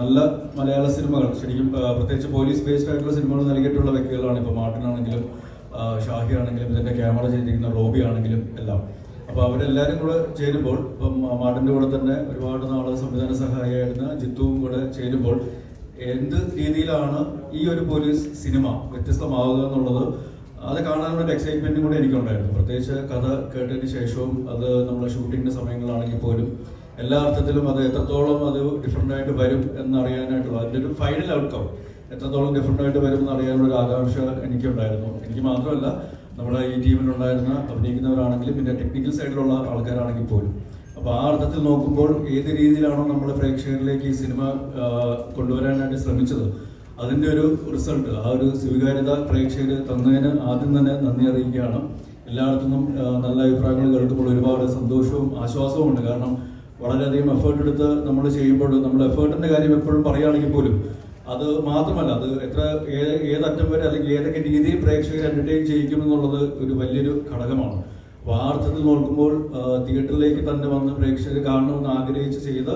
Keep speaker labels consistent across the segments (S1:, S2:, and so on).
S1: നല്ല മലയാള സിനിമകൾ ശരിക്കും പ്രത്യേകിച്ച് പോലീസ് ബേസ്ഡ് ആയിട്ടുള്ള സിനിമകൾ നൽകിയിട്ടുള്ള വ്യക്തികളാണ്. ഇപ്പോൾ മാർട്ടിൻ ആണെങ്കിലും ഷാഹി ആണെങ്കിലും ഇതിന്റെ ക്യാമറ ചെയ്തിരിക്കുന്ന റോബി ആണെങ്കിലും എല്ലാം. അപ്പോൾ അവരെല്ലാവരും കൂടെ ചേരുമ്പോൾ ഇപ്പം മാർട്ടിന്റെ കൂടെ തന്നെ ഒരുപാട് നാള് സംവിധാന സഹായിയായിരുന്ന ജിത്തുവും കൂടെ ചേരുമ്പോൾ എന്ത് രീതിയിലാണ് ഈ ഒരു പോലീസ് സിനിമ വ്യത്യസ്തമാവുക എന്നുള്ളത് അത് കാണാനുള്ള ഒരു എക്സൈറ്റ്മെന്റും കൂടെ എനിക്കുണ്ടായിരുന്നു. പ്രത്യേകിച്ച് കഥ കേട്ടതിന് ശേഷവും അത് നമ്മുടെ ഷൂട്ടിങ്ങിന്റെ സമയങ്ങളാണെങ്കിൽ പോലും എല്ലാ അർത്ഥത്തിലും അത് എത്രത്തോളം അത് ഡിഫറെന്റ് ആയിട്ട് വരും എന്നറിയാനായിട്ടുള്ള അതിന്റെ ഒരു ഫൈനൽ ഔട്ട്കം എത്രത്തോളം ഡിഫറെന്റ് ആയിട്ട് വരും എന്നറിയാനുള്ള ഒരു ആകാംക്ഷ എനിക്കുണ്ടായിരുന്നു. എനിക്ക് മാത്രമല്ല നമ്മുടെ ഈ ടീമിലുണ്ടായിരുന്ന അഭിനയിക്കുന്നവരാണെങ്കിലും പിന്നെ ടെക്നിക്കൽ സൈഡിലുള്ള ആൾക്കാരാണെങ്കിൽ പോലും. അപ്പൊ ആ അർത്ഥത്തിൽ നോക്കുമ്പോൾ ഏത് രീതിയിലാണോ നമ്മൾ പ്രേക്ഷകരിലേക്ക് ഈ സിനിമ കൊണ്ടുവരാനായിട്ട് ശ്രമിച്ചത് അതിന്റെ ഒരു റിസൾട്ട്, ആ ഒരു സ്വീകാര്യത പ്രേക്ഷകർ തന്നതിന് ആദ്യം തന്നെ നന്ദി അറിയിക്കുകയാണ്. എല്ലായിടത്തുനിന്നും നല്ല അഭിപ്രായങ്ങൾ കേൾക്കുമ്പോൾ ഒരുപാട് സന്തോഷവും ആശ്വാസവും ഉണ്ട്. കാരണം വളരെയധികം എഫേർട്ട് എടുത്ത് നമ്മൾ ചെയ്യുമ്പോൾ നമ്മൾ എഫേർട്ടിന്റെ കാര്യം എപ്പോഴും പറയുകയാണെങ്കിൽ പോലും അത് മാത്രമല്ല, അത് ഏതറ്റം വരെ അല്ലെങ്കിൽ ഏതൊക്കെ രീതിയിൽ പ്രേക്ഷകരെ എന്റർടൈൻ ചെയ്യിക്കും എന്നുള്ളത് ഒരു വലിയൊരു ഘടകമാണ്. അപ്പോൾ ആ അർത്ഥത്തിൽ നോക്കുമ്പോൾ തിയേറ്ററിലേക്ക് തന്നെ വന്ന് പ്രേക്ഷകർ കാണണമെന്ന് ആഗ്രഹിച്ച് ചെയ്ത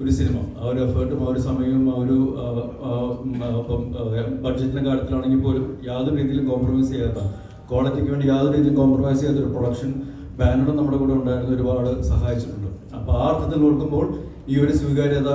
S1: ഒരു സിനിമ, ആ ഒരു എഫേർട്ടും ആ ഒരു സമയവും ആ ഒരു ബഡ്ജറ്റിന്റെ കാര്യത്തിലാണെങ്കിൽ പോലും യാതൊരു രീതിയിലും കോംപ്രമൈസ് ചെയ്യാത്ത, ക്വാളിറ്റിക്ക് വേണ്ടി യാതൊരു രീതിയിലും കോംപ്രമൈസ് ചെയ്യാത്ത ഒരു പ്രൊഡക്ഷൻ ബാനറും നമ്മുടെ കൂടെ ഉണ്ടായിരുന്ന ഒരുപാട് സഹായിച്ചിട്ടുണ്ട്. അപ്പൊ ആ അർത്ഥത്തിൽ നോക്കുമ്പോൾ ഈ ഒരു സ്വീകാര്യത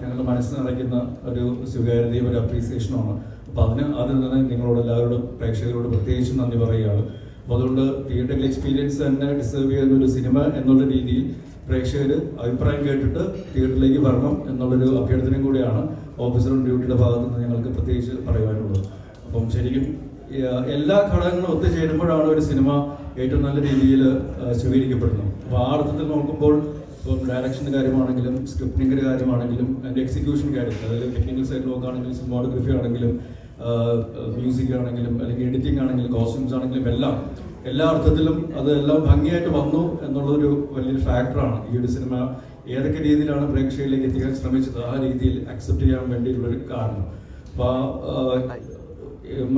S1: ഞങ്ങളുടെ മനസ്സിൽ നിറയ്ക്കുന്ന ഒരു സ്വീകാര്യതയും ഒരു അപ്രീസിയേഷനുമാണ്. അപ്പൊ അതിൽ നിന്ന് നിങ്ങളോട് എല്ലാവരോടും പ്രേക്ഷകരോട് പ്രത്യേകിച്ചും നന്ദി പറയുകയാണ്. അപ്പൊ അതുകൊണ്ട് തിയേറ്ററിൽ എക്സ്പീരിയൻസ് തന്നെ ഡിസേർവ് ചെയ്യുന്ന ഒരു സിനിമ എന്നുള്ള രീതിയിൽ പ്രേക്ഷകർ അഭിപ്രായം കേട്ടിട്ട് തിയേറ്ററിലേക്ക് വരണം എന്നുള്ളൊരു അഭ്യർത്ഥനയും കൂടിയാണ് ഓഫീസർ ഓൺ ഡ്യൂട്ടിയുടെ ഭാഗത്ത് നിന്ന് ഞങ്ങൾക്ക് പ്രത്യേകിച്ച് പറയുവാനുള്ളത്. അപ്പം ശരിക്കും എല്ലാ ഘടകങ്ങളും ഒത്തുചേരുമ്പോഴാണ് ഒരു സിനിമ ഏറ്റവും നല്ല രീതിയിൽ സ്വീകരിക്കപ്പെടുന്നത്. അപ്പോൾ ആ അർത്ഥത്തിൽ നോക്കുമ്പോൾ ഇപ്പം ഡയറക്ഷൻ്റെ കാര്യമാണെങ്കിലും സ്ക്രിപ്റ്റിങ്ങിൻ്റെ കാര്യമാണെങ്കിലും അതിൻ്റെ എക്സിക്യൂഷൻ കാര്യത്തിൽ, അതായത് ടെക്നിക്കൽ സൈഡ് നോക്കുകയാണെങ്കിലും സിനിമാറ്റോഗ്രഫി ആണെങ്കിലും മ്യൂസിക് ആണെങ്കിലും അല്ലെങ്കിൽ എഡിറ്റിംഗ് ആണെങ്കിലും കോസ്റ്റ്യൂംസ് ആണെങ്കിലും എല്ലാ അർത്ഥത്തിലും അതെല്ലാം ഭംഗിയായിട്ട് വന്നു എന്നുള്ളതൊരു വലിയൊരു ഫാക്ടറാണ് ഈ ഒരു സിനിമ ഏതൊക്കെ രീതിയിലാണ് പ്രേക്ഷകരിലേക്ക് എത്തിക്കാൻ ശ്രമിച്ചത് ആ രീതിയിൽ അക്സെപ്റ്റ് ചെയ്യാൻ വേണ്ടിയിട്ടുള്ളൊരു കാരണം. അപ്പോൾ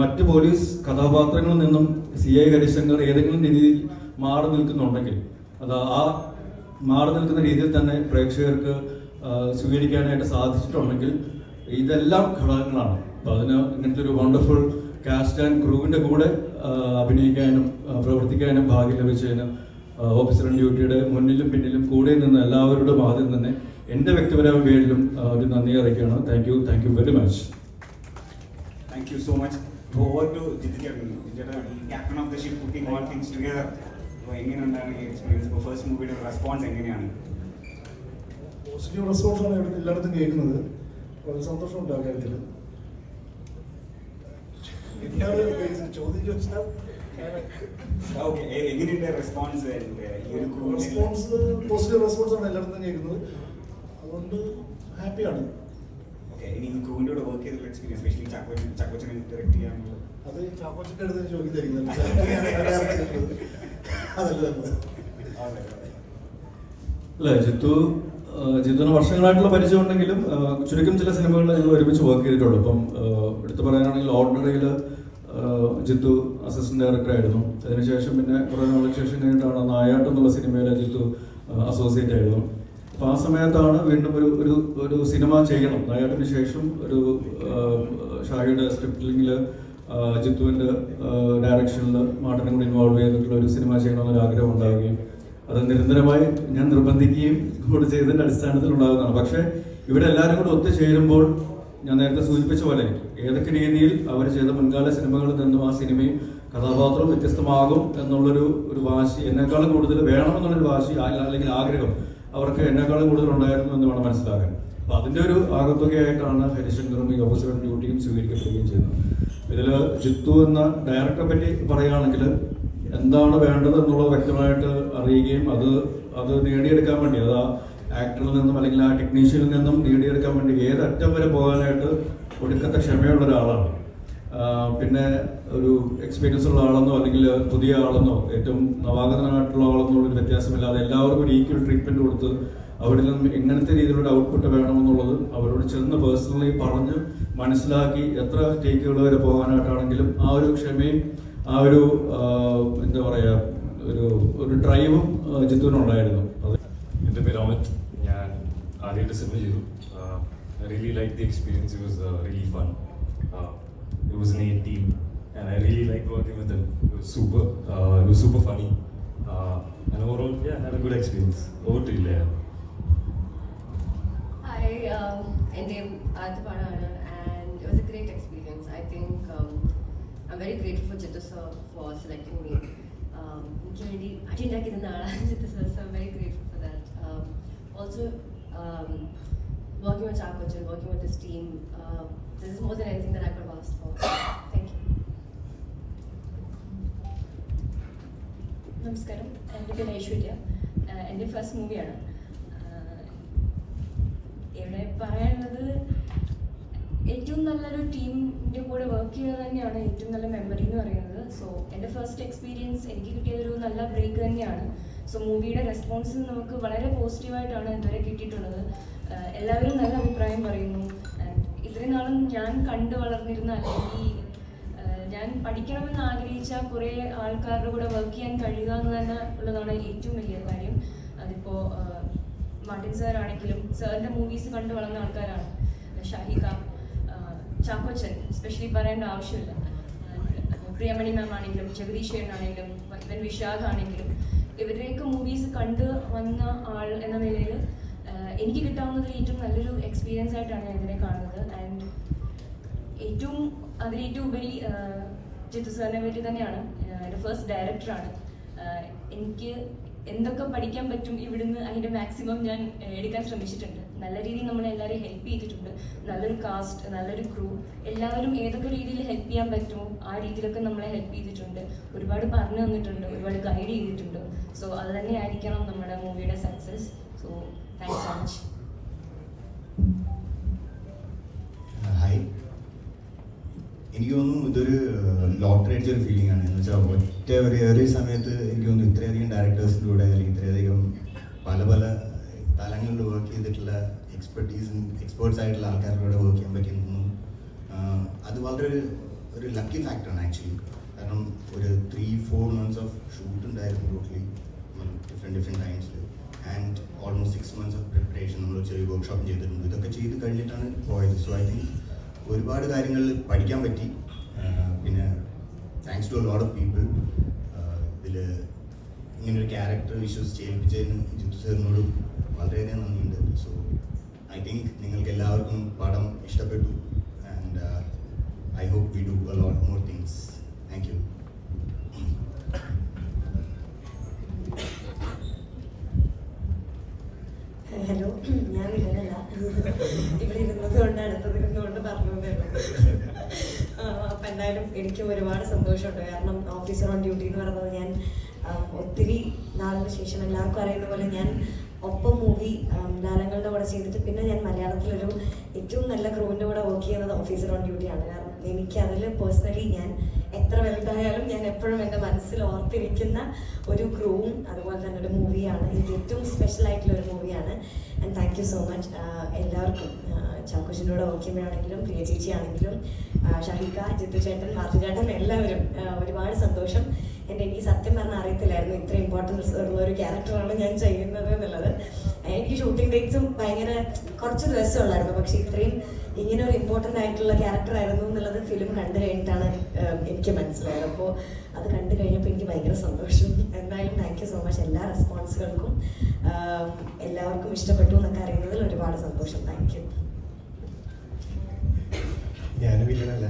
S1: മറ്റ് പോലീസ് കഥാപാത്രങ്ങളിൽ നിന്നും CI ഹരിശങ്കർ ഏതെങ്കിലും രീതിയിൽ മാറി നിൽക്കുന്നുണ്ടെങ്കിൽ അത് ആ മാറി നിൽക്കുന്ന രീതിയിൽ തന്നെ പ്രേക്ഷകർക്ക് സ്വീകരിക്കാനായിട്ട് സാധിച്ചിട്ടുണ്ടെങ്കിൽ ഇതെല്ലാം ഘടകങ്ങളാണ്. അപ്പൊ അതിന് ഇങ്ങനത്തെ ഒരു വണ്ടർഫുൾ കാസ്റ്റ് ആൻഡ് ക്രൂവിന്റെ കൂടെ അഭിനയിക്കാനും പ്രവർത്തിക്കാനും ഭാഗ്യം ലഭിച്ചതിന് ഓഫീസർ ഓൺ ഡ്യൂട്ടിയുടെ മുന്നിലും പിന്നിലും കൂടെ നിന്ന് എല്ലാവരുടെ ആദ്യം തന്നെ എന്റെ വ്യക്തിപരമായ പേരിലും ഒരു നന്ദി അറിയിക്കുകയാണ്. Thank you very much.
S2: Thank you so much. Over to Jitendra, captain of the ship, putting all things together. എങ്ങനെയുണ്ടാണ് ഈ എക്സ്പീരിയൻസ്? ഫസ്റ്റ് മൂവിയുടെ റെസ്പോൺസ് എങ്ങനെയാണ്?
S3: പോസിറ്റീവ് റെസ്പോൺസാണ് ഇവിടെ എല്ലായിടത്തും കേൾക്കുന്നത്. വളരെ സന്തോഷമുണ്ട് ആ കാര്യത്തിൽ. ചോദ്യം ചോദിച്ചാൽ
S2: എങ്ങനെയുണ്ട് റെസ്പോൺസ്?
S3: പോസിറ്റീവ് റെസ്പോൺസ് ആണ് എല്ലായിടത്തും കേൾക്കുന്നത്. അതുകൊണ്ട് ഹാപ്പിയാണ്.
S2: ഇനി ക്രൂവിൻ്റെ കൂടെ വർക്ക് ചെയ്തിട്ടുള്ള എക്സ്പീരിയൻസ്, സ്പെഷ്യലി ചാക്കോച്ചനെ ഡയറക്ട് ചെയ്യാനുള്ളത്?
S3: അത് ചാക്കോച്ചൻ്റെ അടുത്ത് ചോദിക്കുന്നില്ല.
S1: അല്ല, ജിത്തുവിന് വർഷങ്ങളായിട്ടുള്ള പരിചയം ഉണ്ടെങ്കിലും ചുരുക്കം ചില സിനിമകളിൽ ഞങ്ങൾ ഒരുമിച്ച് വർക്ക് ചെയ്തിട്ടുള്ളൂ. ഇപ്പം എടുത്തു പറയാനാണെങ്കിൽ ഓർഡിനറിയിൽ ജിത്തു അസിസ്റ്റന്റ് ഡയറക്ടർ ആയിരുന്നു. അതിനുശേഷം പിന്നെ കുറേ നാളുകൾക്ക് ശേഷം കഴിഞ്ഞിട്ടാണ് നായാട്ട് എന്നുള്ള സിനിമയിൽ ജിത്തു അസോസിയേറ്റ് ആയിരുന്നു. അപ്പൊ ആ സമയത്താണ് വീണ്ടും ഒരു സിനിമ ചെയ്യണം. നായാട്ടിന് ശേഷം ഒരു ഷാഹിയുടെ സ്ക്രിപ്റ്റിംഗിൽ ജിത്തുവിന്റെ ഡയറക്ഷനിൽ മാർട്ടിനും കൂടി ഇൻവോൾവ് ചെയ്തിട്ടുള്ള ഒരു സിനിമ ചെയ്യണമെന്നൊരു ആഗ്രഹം ഉണ്ടാവുകയും അത് നിരന്തരമായി ഞാൻ നിർബന്ധിക്കുകയും കൂടി ചെയ്തതിന്റെ അടിസ്ഥാനത്തിൽ ഉണ്ടാകുന്നതാണ്. പക്ഷെ ഇവിടെ എല്ലാവരും കൂടെ ഒത്തുചേരുമ്പോൾ ഞാൻ നേരത്തെ സൂചിപ്പിച്ച പോലെ ഏതൊക്കെ രീതിയിൽ അവർ ചെയ്ത മുൻകാല സിനിമകളിൽ നിന്നും ആ സിനിമയും കഥാപാത്രവും വ്യത്യസ്തമാകും എന്നുള്ളൊരു വാശി, എന്നെക്കാളും കൂടുതൽ വേണമെന്നുള്ളൊരു വാശി അല്ലെങ്കിൽ ആഗ്രഹം അവർക്ക് എന്നെക്കാളും കൂടുതൽ ഉണ്ടായിരുന്നു എന്ന് വേണം മനസ്സിലാക്കാൻ. അപ്പൊ അതിന്റെ ഒരു ആകത്തുകയായിട്ടാണ് ഹരിശങ്കറും ഈ ഓഫീസർ ഓൺ ഡ്യൂട്ടിയും സ്വീകരിക്കപ്പെടുകയും ചെയ്യുന്നത്. ഇതിൽ ജിത്തു എന്ന ഡയറക്ടറെ പറ്റി പറയുകയാണെങ്കിൽ എന്താണ് വേണ്ടത് എന്നുള്ളത് വ്യക്തമായിട്ട് അറിയുകയും അത് നേടിയെടുക്കാൻ വേണ്ടി, അത് ആ ആക്ടറിൽ നിന്നും അല്ലെങ്കിൽ ആ ടെക്നീഷ്യനിൽ നിന്നും നേടിയെടുക്കാൻ വേണ്ടി ഏതറ്റം വരെ പോകാനായിട്ട് ഒടുക്കത്തെ ക്ഷമയുള്ള ഒരാളാണ്. പിന്നെ ഒരു എക്സ്പീരിയൻസ് ഉള്ള ആളെന്നോ അല്ലെങ്കിൽ പുതിയ ആളെന്നോ ഏറ്റവും നവാഗതനായിട്ടുള്ള ആളെന്നോ ഒരു വ്യത്യാസമില്ലാതെ എല്ലാവർക്കും ഒരു ഈക്വൽ ട്രീറ്റ്മെന്റ് കൊടുത്ത് അവിടെ നിന്നും എങ്ങനത്തെ രീതിയിലുള്ള ഔട്ട്പുട്ട് വേണമെന്നുള്ളത് അവരോട് ചെന്ന് പേഴ്സണലി പറഞ്ഞ് മനസ്സിലാക്കി എത്ര ടേക്കുകൾ വരെ പോകാനായിട്ടാണെങ്കിലും ആ ഒരു ക്ഷമയും ആ ഒരു എന്താ പറയാ ഒരു ഡ്രൈവും ജിത്തുവിനുണ്ടായിരുന്നു.
S4: എൻ്റെ പേര് അമിത്. ഞാൻ ആദ്യമായിട്ട് സിനിമ ചെയ്തു. I really liked the experience. It was really fun. It was an A team, and I really liked working with them. It was super funny. And overall, yeah, I had a good experience. Over to you, Leah.
S5: Hi, എൻ്റെ ആദ്യത്തെ പടമാണ് and it was a great experience. I think I'm very grateful for Jittu sir for selecting me. എനിക്ക് വേണ്ടി അടിയുണ്ടാക്കി നിന്ന ആളാണ് Jittu sir, so I'm very grateful for that. Also, working with Chakochan, working with this team, this is more than anything that I could have asked for. Thank you.
S6: നമസ്കാരം, എൻ്റെ പേര് ഐശ്വര്യ. എൻ്റെ first മൂവിയാണ്. ഇവിടെ പറയാനുള്ളത് ഏറ്റവും നല്ലൊരു ടീമിൻ്റെ കൂടെ വർക്ക് ചെയ്യുന്നത് തന്നെയാണ് ഏറ്റവും നല്ല മെമ്മറി എന്ന് പറയുന്നത്. സോ എൻ്റെ ഫസ്റ്റ് എക്സ്പീരിയൻസ് എനിക്ക് കിട്ടിയതൊരു നല്ല ബ്രേക്ക് തന്നെയാണ്. സോ മൂവിയുടെ റെസ്പോൺസ് നമുക്ക് വളരെ പോസിറ്റീവായിട്ടാണ് ഇതുവരെ കിട്ടിയിട്ടുള്ളത്. എല്ലാവരും നല്ല അഭിപ്രായം പറയുന്നു. ആൻഡ് ഇത്രയും നാളും ഞാൻ കണ്ടു വളർന്നിരുന്ന അല്ലെങ്കിൽ ഞാൻ പഠിക്കണമെന്ന് ആഗ്രഹിച്ച കുറേ ആൾക്കാരുടെ കൂടെ വർക്ക് ചെയ്യാൻ കഴിയുക എന്ന് തന്നെ ഉള്ളതാണ് ഏറ്റവും വലിയ കാര്യം. അതിപ്പോൾ മാർട്ടിൻ സാർ ആണെങ്കിലും സാറിൻ്റെ മൂവീസ് കണ്ടു വളർന്ന ആൾക്കാരാണ്. ഷാഹിക, ചാക്കോച്ചൻ സ്പെഷ്യലി പറയേണ്ട ആവശ്യമില്ല. പ്രിയമണി മാം ആണെങ്കിലും ജഗദീഷ് ചേട്ടനാണെങ്കിലും ഇവൻ വിശാഖ് ആണെങ്കിലും ഇവരുടെയൊക്കെ മൂവീസ് കണ്ട് വന്ന ആൾ എന്ന നിലയിൽ എനിക്ക് കിട്ടാവുന്നത് ഏറ്റവും നല്ലൊരു എക്സ്പീരിയൻസ് ആയിട്ടാണ് ഞാൻ ഇതിനെ കാണുന്നത്. ആൻഡ് അതിലേറ്റവും ഉപരി ജിത്തു സാറിനെ പറ്റി തന്നെയാണ്. എൻ്റെ ഫസ്റ്റ് ഡയറക്ടറാണ്. എനിക്ക് എന്തൊക്കെ പഠിക്കാൻ പറ്റും ഇവിടുന്ന് അതിൻ്റെ മാക്സിമം ഞാൻ എടുക്കാൻ ശ്രമിച്ചിട്ടുണ്ട്. നല്ല രീതിയിൽ നമ്മളെല്ലാവരെയും ഹെൽപ്പ് ചെയ്തിട്ടുണ്ട്. നല്ലൊരു കാസ്റ്റ്, നല്ലൊരു ക്രൂ, എല്ലാവരും ഏതൊക്കെ രീതിയിൽ ഹെൽപ്പ് ചെയ്യാൻ പറ്റുമോ ആ രീതിയിലൊക്കെ നമ്മളെ ഹെൽപ്പ് ചെയ്തിട്ടുണ്ട്. ഒരുപാട് പറഞ്ഞു തന്നിട്ടുണ്ട്, ഒരുപാട് ഗൈഡ് ചെയ്തിട്ടുണ്ട്. സോ അത് തന്നെയായിരിക്കണം നമ്മുടെ മൂവിയുടെ success. So thanks so much.
S7: Hi, എനിക്ക് തോന്നുന്നു ഇതൊരു ലോട്ടറി അടിച്ചൊരു ഫീലിംഗ് ആണ്. എന്ന് വെച്ചാൽ ഒരു സമയത്ത് എനിക്ക് തോന്നുന്നു ഇത്രയധികം ഡയറക്ടേഴ്സിൻ്റെ കൂടെ അല്ലെങ്കിൽ ഇത്രയധികം പല പല സ്ഥലങ്ങളിൽ വർക്ക് ചെയ്തിട്ടുള്ള എക്സ്പേർട്സ് ആയിട്ടുള്ള ആൾക്കാരുടെ കൂടെ വർക്ക് ചെയ്യാൻ പറ്റിയെന്നു അത് വളരെ ഒരു ലക്കി ഫാക്ടറാണ് ആക്ച്വലി. കാരണം ഒരു 3-4 months ഓഫ് ഷൂട്ട് ഉണ്ടായിരുന്നു ടോട്ടലി ഡിഫറെൻറ്റ് ടൈംസിൽ. And almost 6 months of preparation നമ്മൾ ചെറിയ വർക്ക്ഷോപ്പ് ചെയ്തിട്ടുണ്ട്. ഇതൊക്കെ ചെയ്ത് കഴിഞ്ഞിട്ടാണ് പോയത്. സോ ഐ തിങ്ക് ഒരുപാട് കാര്യങ്ങൾ പഠിക്കാൻ പറ്റി. പിന്നെ thanks to a lot of people. ഇതിൽ ഇങ്ങനൊരു ക്യാരക്ടർ വിശ്വസിച്ച് ഏൽപ്പിച്ചതിന് ജിത്തു സാറിനോടും വളരെയധികം നന്ദിയുണ്ട്. സോ ഐ തിങ്ക് നിങ്ങൾക്ക് എല്ലാവർക്കും പടം ഇഷ്ടപ്പെട്ടു. And I hope we do a lot more things. Thank you.
S8: Hello, ഞാൻ വില്ലനല്ല. ഇവിടെ ഇരുന്നത് കൊണ്ട് അടുത്തതിരുന്നുകൊണ്ട് പറഞ്ഞു തരുന്നത്. അപ്പം എന്തായാലും എനിക്കും ഒരുപാട് സന്തോഷമുണ്ട്. കാരണം ഓഫീസർ ഓൺ ഡ്യൂട്ടി എന്ന് പറയുന്നത് ഞാൻ ഒത്തിരി നാളിന് ശേഷം എല്ലാവർക്കും അറിയുന്ന പോലെ ഞാൻ ഒപ്പം മൂവി ലാലങ്ങളുടെ കൂടെ ചെയ്തിട്ട് പിന്നെ ഞാൻ മലയാളത്തിലൊരു ഏറ്റവും നല്ല ക്രൂവിൻ്റെ കൂടെ വർക്ക് ചെയ്യുന്നത് ഓഫീസർ ഓൺ ഡ്യൂട്ടിയാണ്. കാരണം എനിക്ക് അതിൽ പേഴ്സണലി ഞാൻ എത്ര വലുതായാലും ഞാൻ എപ്പോഴും എൻ്റെ മനസ്സിൽ ഓർത്തിരിക്കുന്ന ഒരു ക്രൂവും അതുപോലെ തന്നെ ഒരു മൂവിയാണ്. എനിക്ക് ഏറ്റവും സ്പെഷ്യൽ ആയിട്ടുള്ള ഒരു മൂവിയാണ്. And thank you so much എല്ലാവർക്കും. ചാക്കോച്ചിൻ്റെ കൂടെ വർക്ക് ചെയ്യുമ്പോഴാണെങ്കിലും പ്രിയ ചേച്ചി ആണെങ്കിലും ഷാഹിക, ജിത്തു ചേട്ടൻ, മാർട്ടിൻ ചേട്ടൻ എല്ലാവരും ഒരുപാട് സന്തോഷം. എനിക്ക് സത്യം പറഞ്ഞാൽ അറിയത്തില്ലായിരുന്നു ഇത്ര ഇമ്പോർട്ടൻസ് ഉള്ള ഒരു ക്യാരക്ടറാണ് ഞാൻ ചെയ്യുന്നത് എന്നുള്ളത്. എനിക്ക് ഷൂട്ടിംഗ് ഡേറ്റ്സും ഭയങ്കര കുറച്ച് ദിവസമുള്ളായിരുന്നു. പക്ഷെ ഇത്രയും ഇങ്ങനെ ഒരു ഇമ്പോർട്ടൻ്റ് ആയിട്ടുള്ള ക്യാരക്ടർ ആയിരുന്നു എന്നുള്ളത് ഫിലിം കണ്ടു കഴിഞ്ഞിട്ടാണ് എനിക്ക് മനസ്സിലായത്. അപ്പോൾ അത് കണ്ടു കഴിഞ്ഞപ്പോൾ എനിക്ക് ഭയങ്കര സന്തോഷം. എന്തായാലും താങ്ക് യു സോ മച്ച്. എല്ലാ റെസ്പോൺസുകൾക്കും എല്ലാവർക്കും ഇഷ്ടപ്പെട്ടു എന്നൊക്കെ അറിയുന്നതിൽ ഒരുപാട് സന്തോഷം. Thank you.
S9: ഞാനും വില്ലനല്ല.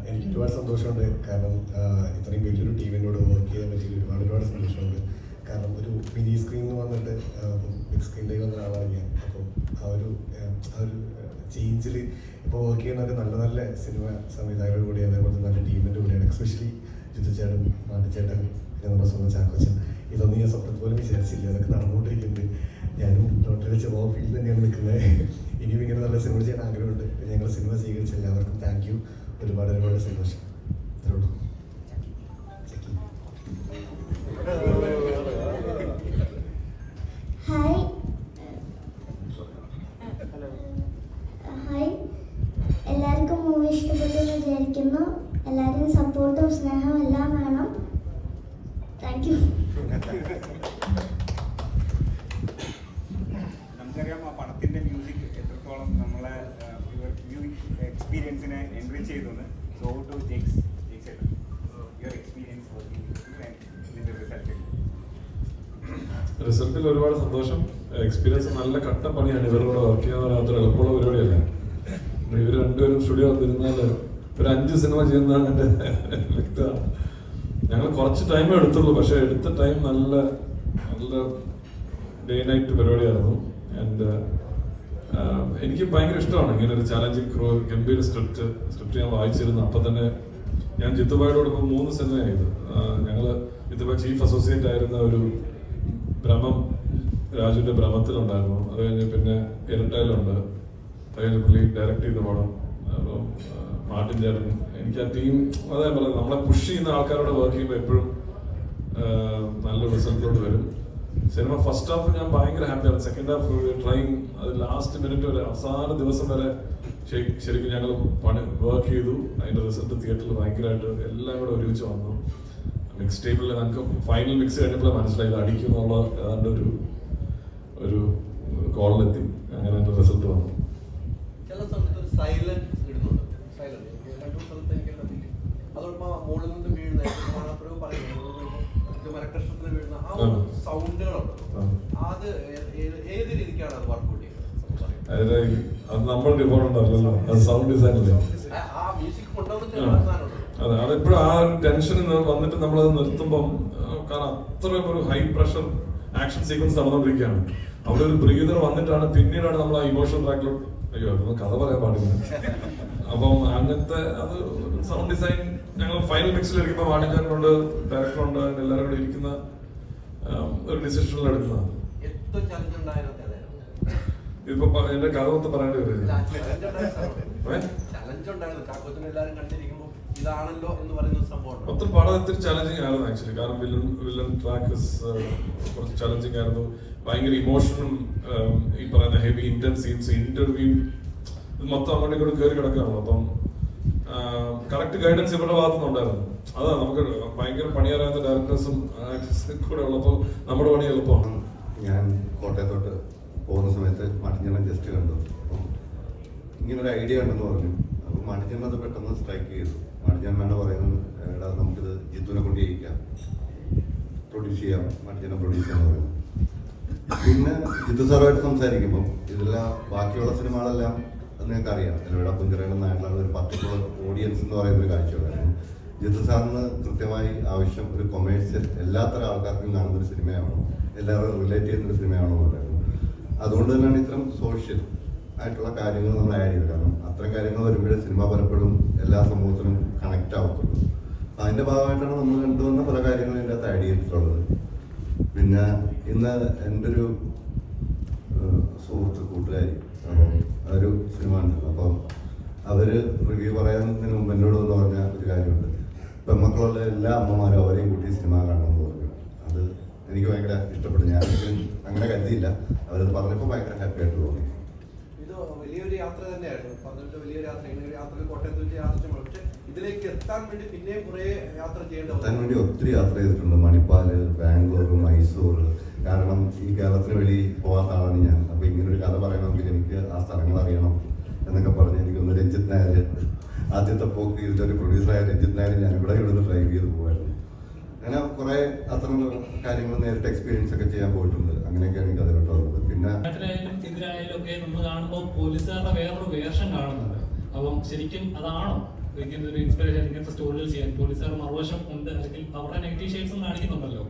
S9: എനിക്ക് ഒരുപാട് സന്തോഷമുണ്ട്. കാരണം ഇത്രയും വലിയൊരു ടീമിനോട് വർക്ക് ചെയ്യാൻ പറ്റിയ ഒരുപാട് സന്തോഷമുണ്ട്. കാരണം ഒരു മിനി സ്ക്രീനിൽ വന്നിട്ട് ബിഗ് സ്ക്രീനിലേക്ക് വന്ന ആളാണ് ഞാൻ. അപ്പം ആ ഒരു ചേഞ്ചിൽ ഇപ്പോൾ വർക്ക് ചെയ്യുന്നവർ നല്ല നല്ല സിനിമ സംവിധായകരുടെ കൂടി അതേപോലെ നല്ല ടീമിൻ്റെ കൂടെയാണ്. എക്സ്പെഷ്യലി ജിത്തു ചേട്ടൻ, മാട്ടി ചേട്ടൻ, പിന്നെ നമ്മുടെ സ്വന്തം ചാക്കോച്ചൻ. ഇതൊന്നും ഞാൻ സ്വപ്നത്തിൽ പോലും വിചാരിച്ചില്ല. അതൊക്കെ നടന്നുകൊണ്ടിരിക്കുന്നുണ്ട്. ഞാനും ലോട്ടറി ചെറിയ ഫീൽഡ് തന്നെയാണ് നിൽക്കുന്നത്. ഇനിയും ഇങ്ങനെ നല്ല സിനിമ ചെയ്യാൻ ആഗ്രഹമുണ്ട്. ഞങ്ങൾ സിനിമ സ്വീകരിച്ച എല്ലാവർക്കും താങ്ക് യു. ഒരുപാട് സന്തോഷം. അത്രേ ഉള്ളൂ.
S10: ഹായ്, എല്ലാവർക്കും മൂവി ഇഷ്ടപ്പെട്ടു എന്ന് വിചാരിക്കുന്നു. എല്ലാവരും സപ്പോർട്ടും സ്നേഹവും എല്ലാം വേണം. Thank you.
S2: നമുക്കറിയാം ആ പടത്തിന്റെ മ്യൂസിക് എത്രത്തോളം എക്സ്പീരിയൻസിനെ എൻറിച്ച് ചെയ്തു. സോ ടു ജെക്സ് യുവർ എക്സ്പീരിയൻസ് ഇതിന്റെ
S11: റിസൾട്ടിൽ ഒരുപാട് സന്തോഷം. എക്സ്പീരിയൻസ് നല്ല കട്ട പണിയാണ്. ഇവരോട് വർക്ക് ചെയ്യാൻ അത്ര എളുപ്പമുള്ള പരിപാടിയല്ല. ഇവർ രണ്ടുപേരും സ്റ്റുഡിയോ വന്നിരുന്നാൽ ഒരു 5 സിനിമ ചെയ്യുന്നതാണ് എൻ്റെ വ്യക്തമാണ്. ഞങ്ങൾ കുറച്ച് ടൈമേ എടുത്തുള്ളൂ, പക്ഷെ എടുത്ത ടൈം നല്ല നല്ല ഡേ നൈറ്റ് പരിപാടിയായിരുന്നു. ആൻഡ് എനിക്ക് ഭയങ്കര ഇഷ്ടമാണ് ഇങ്ങനെ ഒരു ചാലഞ്ചിങ് ക്രോ, ഗംഭീര സ്ക്രിപ്റ്റ് ഞാൻ വായിച്ചിരുന്നു. അപ്പം തന്നെ ഞാൻ ജിത്തുബായോട് ഇപ്പോൾ 3 സിനിമയായത്. ഞങ്ങൾ ജിത്തുബായ് ചീഫ് അസോസിയേറ്റ് ആയിരുന്ന ഒരു ഭ്രമം, രാജുവിൻ്റെ ഭ്രമത്തിലുണ്ടായിരുന്നു. അത് കഴിഞ്ഞ് പിന്നെ ഇരട്ടയിലുണ്ട്. അത് കഴിഞ്ഞ് പുള്ളി ഡയറക്റ്റ് ചെയ്ത പടം. അപ്പം മാർട്ടിൻ ചേട്ടൻ, എനിക്ക് ആ ടീം അതേ പറയുന്നത്, നമ്മളെ പുഷ് ചെയ്യുന്ന ആൾക്കാരോട് വർക്ക് ചെയ്യുമ്പോൾ എപ്പോഴും നല്ല റിസൾട്ടിലോട്ട് വരും. സിനിമ ഫസ്റ്റ് ഹാഫ് ഞാൻ ഭയങ്കര ഹാപ്പിയാണ്. സെക്കൻഡ് ഹാഫ് ട്രൈങ്, അത് ലാസ്റ്റ് മിനിറ്റ് വരെ, അവസാന ദിവസം വരെ ശരിക്കും ഞങ്ങൾ വർക്ക് ചെയ്തു. അതിൻ്റെ റിസൾട്ട് തിയേറ്ററിൽ ഭയങ്കരമായിട്ട് എല്ലാം കൂടെ ഒരുമിച്ച് വന്നു. മിക്സ് ടേബിളിൽ നമുക്ക് ഫൈനൽ മിക്സ് കഴിഞ്ഞപ്പോൾ മനസ്സിലായി ഇത് അടിക്കും എന്നുള്ള ഏതാണ്ട് ഒരു കോളിലെത്തി. അങ്ങനെ എൻ്റെ റിസൾട്ട് വന്നു.
S12: ചില സമയത്ത് ഒരു സൈലൻസ് ഇടുന്നുണ്ട്. സൈലന്റ് രണ്ടു സ്ഥലത്ത് എനിക്ക് അതോടൊപ്പം മുകളിൽ നിന്ന് വീഴുന്ന മരക്കഷ്ണത്തിൽ വീഴുന്ന ആ ഒരു സൗണ്ടുകളുണ്ട്. അത് ഏത് രീതിക്കാണ് അത് വർക്ക്ഔട്ട് ചെയ്യുന്നത്?
S11: അത് നമ്മൾ ഡിപ്പാർട്ട്മെന്റ് അല്ലല്ലോ, അത് സൗണ്ട് ഡിസൈൻ അല്ലേ.
S12: ആ മ്യൂസിക് കൊണ്ടുവന്നിട്ട്
S11: അതെ, അതെപ്പോഴും ആ ഒരു ടെൻഷൻ വന്നിട്ട് നമ്മളത് നിർത്തുമ്പം, കാരണം അത്രയും ഒരു ഹൈ പ്രഷർ ആക്ഷൻ സീക്വൻസ് നടന്നുകൊണ്ടിരിക്കുകയാണ്. അവിടെ ഒരു ബ്രീതർ വന്നിട്ടാണ് പിന്നീടാണ് നമ്മൾ ആ ഇമോഷണൽ ട്രാക്കിലോട്ട്, അയ്യോ അതൊന്നും കഥ പറയാൻ പാടില്ല. അപ്പം അങ്ങനത്തെ അത് സൗണ്ട് ഡിസൈൻ ഞങ്ങൾ ഫൈനൽ മിക്സിൽ ഇരിക്കുമ്പോൾ വാണിജ്യനുണ്ട്, ഡയറക്ടറുണ്ട്, എല്ലാവരും കൂടെ ഇരിക്കുന്ന ഒരു ഡിസിഷനിൽ എടുക്കുന്നതാണ്. ഇപ്പൊ എന്റെ കഥ മൊത്തം പറയേണ്ടി വരില്ല. മൊത്തം പടം ഇത്തിരി ചലഞ്ചിങ് ആയിരുന്നു ആക്ച്വലി. കാരണം വില്ലൻ ട്രാക്ക് കുറച്ച് ചലഞ്ചിങ് ആയിരുന്നു. ഭയങ്കര ഇമോഷനും ഈ പറയുന്ന ഹെവി ഇന്റൻസ് സീൻസ്, ഇന്റർവ്യൂ, ഇത് മൊത്തം അങ്ങോട്ടും ഇങ്ങോട്ടും കയറി കിടക്കുകയാണല്ലോ. അപ്പം കറക്റ്റ് ഗൈഡൻസ് ഇവരുടെ ഭാഗത്തുനിന്നുണ്ടായിരുന്നു. അതാ നമുക്ക് ഭയങ്കര പണിയറിയാത്ത ഡയറക്ടേഴ്സും ആക്ടേഴ്സും കൂടെ ഉള്ളപ്പോൾ നമ്മുടെ പണി എളുപ്പമാണ്.
S13: ഞാൻ കോട്ടയത്തോട്ട് പോകുന്ന സമയത്ത് മാട്ടിഞ്ഞെണ്ണം ജസ്റ്റ് കണ്ടു. അപ്പം ഇങ്ങനൊരു ഐഡിയ ഉണ്ടെന്ന് പറഞ്ഞു. അപ്പം മാട്ടിഞ്ഞെണ്ണം അത് പെട്ടെന്ന് സ്ട്രൈക്ക് ചെയ്തു. മാട്ടിഞ്ഞെണ്ണ പറയുന്നത്, എടാ നമുക്കിത് ജിത്തുവിനെ കൊണ്ട് ചെയ്യിക്കാം, പ്രൊഡ്യൂസ് ചെയ്യാം, മാട്ടിഞ്ഞെണ്ണം പ്രൊഡ്യൂസ് ചെയ്യാന്ന് പറയുന്നു. പിന്നെ ജിത്തു സാറുമായിട്ട് സംസാരിക്കുമ്പോൾ ഇതെല്ലാം ബാക്കിയുള്ള സിനിമകളെല്ലാം നിങ്ങൾക്ക് അറിയാം, ഇവിടെ പുഞ്ചിറയുടെന്നായിട്ടുള്ള ഒരു പർട്ടിക്കുലർ ഓഡിയൻസ് എന്ന് പറയുന്ന ഒരു കാഴ്ചയുണ്ടായിരുന്നു. ജിത്തു സാറിന് കൃത്യമായി ആവശ്യം ഒരു കൊമേഴ്സ്യൽ എല്ലാത്തരം ആൾക്കാർക്കും കാണുന്ന ഒരു സിനിമയാണോ, എല്ലാവരും റിലേറ്റ് ചെയ്യുന്ന ഒരു സിനിമയാണോ എന്നുണ്ടായിരുന്നു. അതുകൊണ്ട് തന്നെയാണ് ഇത്തരം സോഷ്യൽ ആയിട്ടുള്ള കാര്യങ്ങൾ നമ്മൾ ആഡ് ചെയ്തത്. കാരണം അത്തരം കാര്യങ്ങൾ വരുമ്പോഴേ സിനിമ പലപ്പോഴും എല്ലാ സമൂഹത്തിനും കണക്റ്റ് ആവത്തുള്ളൂ. അതിൻ്റെ ഭാഗമായിട്ടാണ് നമ്മൾ കണ്ടുവന്ന പല കാര്യങ്ങളും ഇതിൻ്റെ അകത്ത് ആഡ് ചെയ്തിട്ടുള്ളത്. പിന്നെ ഇന്ന് എൻ്റെ ഒരു സുഹൃത്ത് കൂട്ടുകാരി ഒരു സിനിമ ഉണ്ടല്ലോ, അപ്പം അവർ റിവ്യൂ പറയുന്നതിന് മുമ്പ് എന്നോട് എന്ന് പറഞ്ഞ ഒരു കാര്യമുണ്ട്. പെൺമക്കളുള്ള എല്ലാ അമ്മമാരും അവരെയും കൂട്ടി സിനിമ കാണണമെന്ന് പറഞ്ഞു. അത് എനിക്ക് ഭയങ്കര ഇഷ്ടപ്പെട്ടു. ഞാൻ അങ്ങനെ കരുതിയില്ല. അവരത് പറഞ്ഞപ്പോൾ ഭയങ്കര ഹാപ്പി ആയിട്ട് തോന്നി.
S12: ഇത് വലിയൊരു യാത്ര തന്നെയായിരുന്നു. പറഞ്ഞിട്ട് വലിയൊരു യാത്ര, ഇങ്ങനെ യാത്ര കോട്ടയത്ത് വെച്ച് യാത്ര ചെയ്യണം. പക്ഷെ ഇതിലേക്ക് എത്താൻ വേണ്ടി പിന്നെയും കുറെ യാത്ര
S13: എത്താൻ വേണ്ടി ഒത്തിരി യാത്ര ചെയ്തിട്ടുണ്ട്. മണിപ്പാല്, ബാംഗ്ലൂർ, മൈസൂർ. കാരണം ഈ കേരളത്തിന് വെളി പോകാത്ത ആളാണ് ഞാൻ. അപ്പൊ ഇങ്ങനൊരു കഥ പറയണമെങ്കിൽ എനിക്ക് ആ സ്ഥലങ്ങൾ അറിയണം എന്നൊക്കെ പറഞ്ഞ് എനിക്കൊന്ന് രഞ്ജിത് നായർ, ആദ്യത്തെ പോക്ക് ഇതിലൊരു പ്രൊഡ്യൂസറായ രഞ്ജിത് നായർ ഞാൻ ഇവിടെ ഡ്രൈവ് ചെയ്ത് പോകുമായിരുന്നു. അങ്ങനെ കുറെ അത്തരം കാര്യങ്ങൾ നേരിട്ട് എക്സ്പീരിയൻസ് ഒക്കെ ചെയ്യാൻ പോയിട്ടുണ്ട്. അങ്ങനെയൊക്കെയാണ് എനിക്ക് അതിലോട്ട് വന്നത്. പിന്നെ
S14: ഇതിലായാലും ഒക്കെ നമ്മൾ കാണുമ്പോൾ പോലീസുകാരുടെ വേറൊരു വേഷം കാണുന്നുണ്ട്. അപ്പം ശരിക്കും അതാണോ ഇങ്ങനത്തെ ഒരു ഇൻസ്പിറേഷൻ, ഇങ്ങനത്തെ സ്റ്റോറികൾ ചെയ്യാൻ പോലീസുകാർ മറുവശം ഉണ്ട്, അല്ലെങ്കിൽ അവരുടെ നെഗറ്റീവ് ഷെയ്ഡ്സും കാണിക്കുന്നുണ്ടല്ലോ?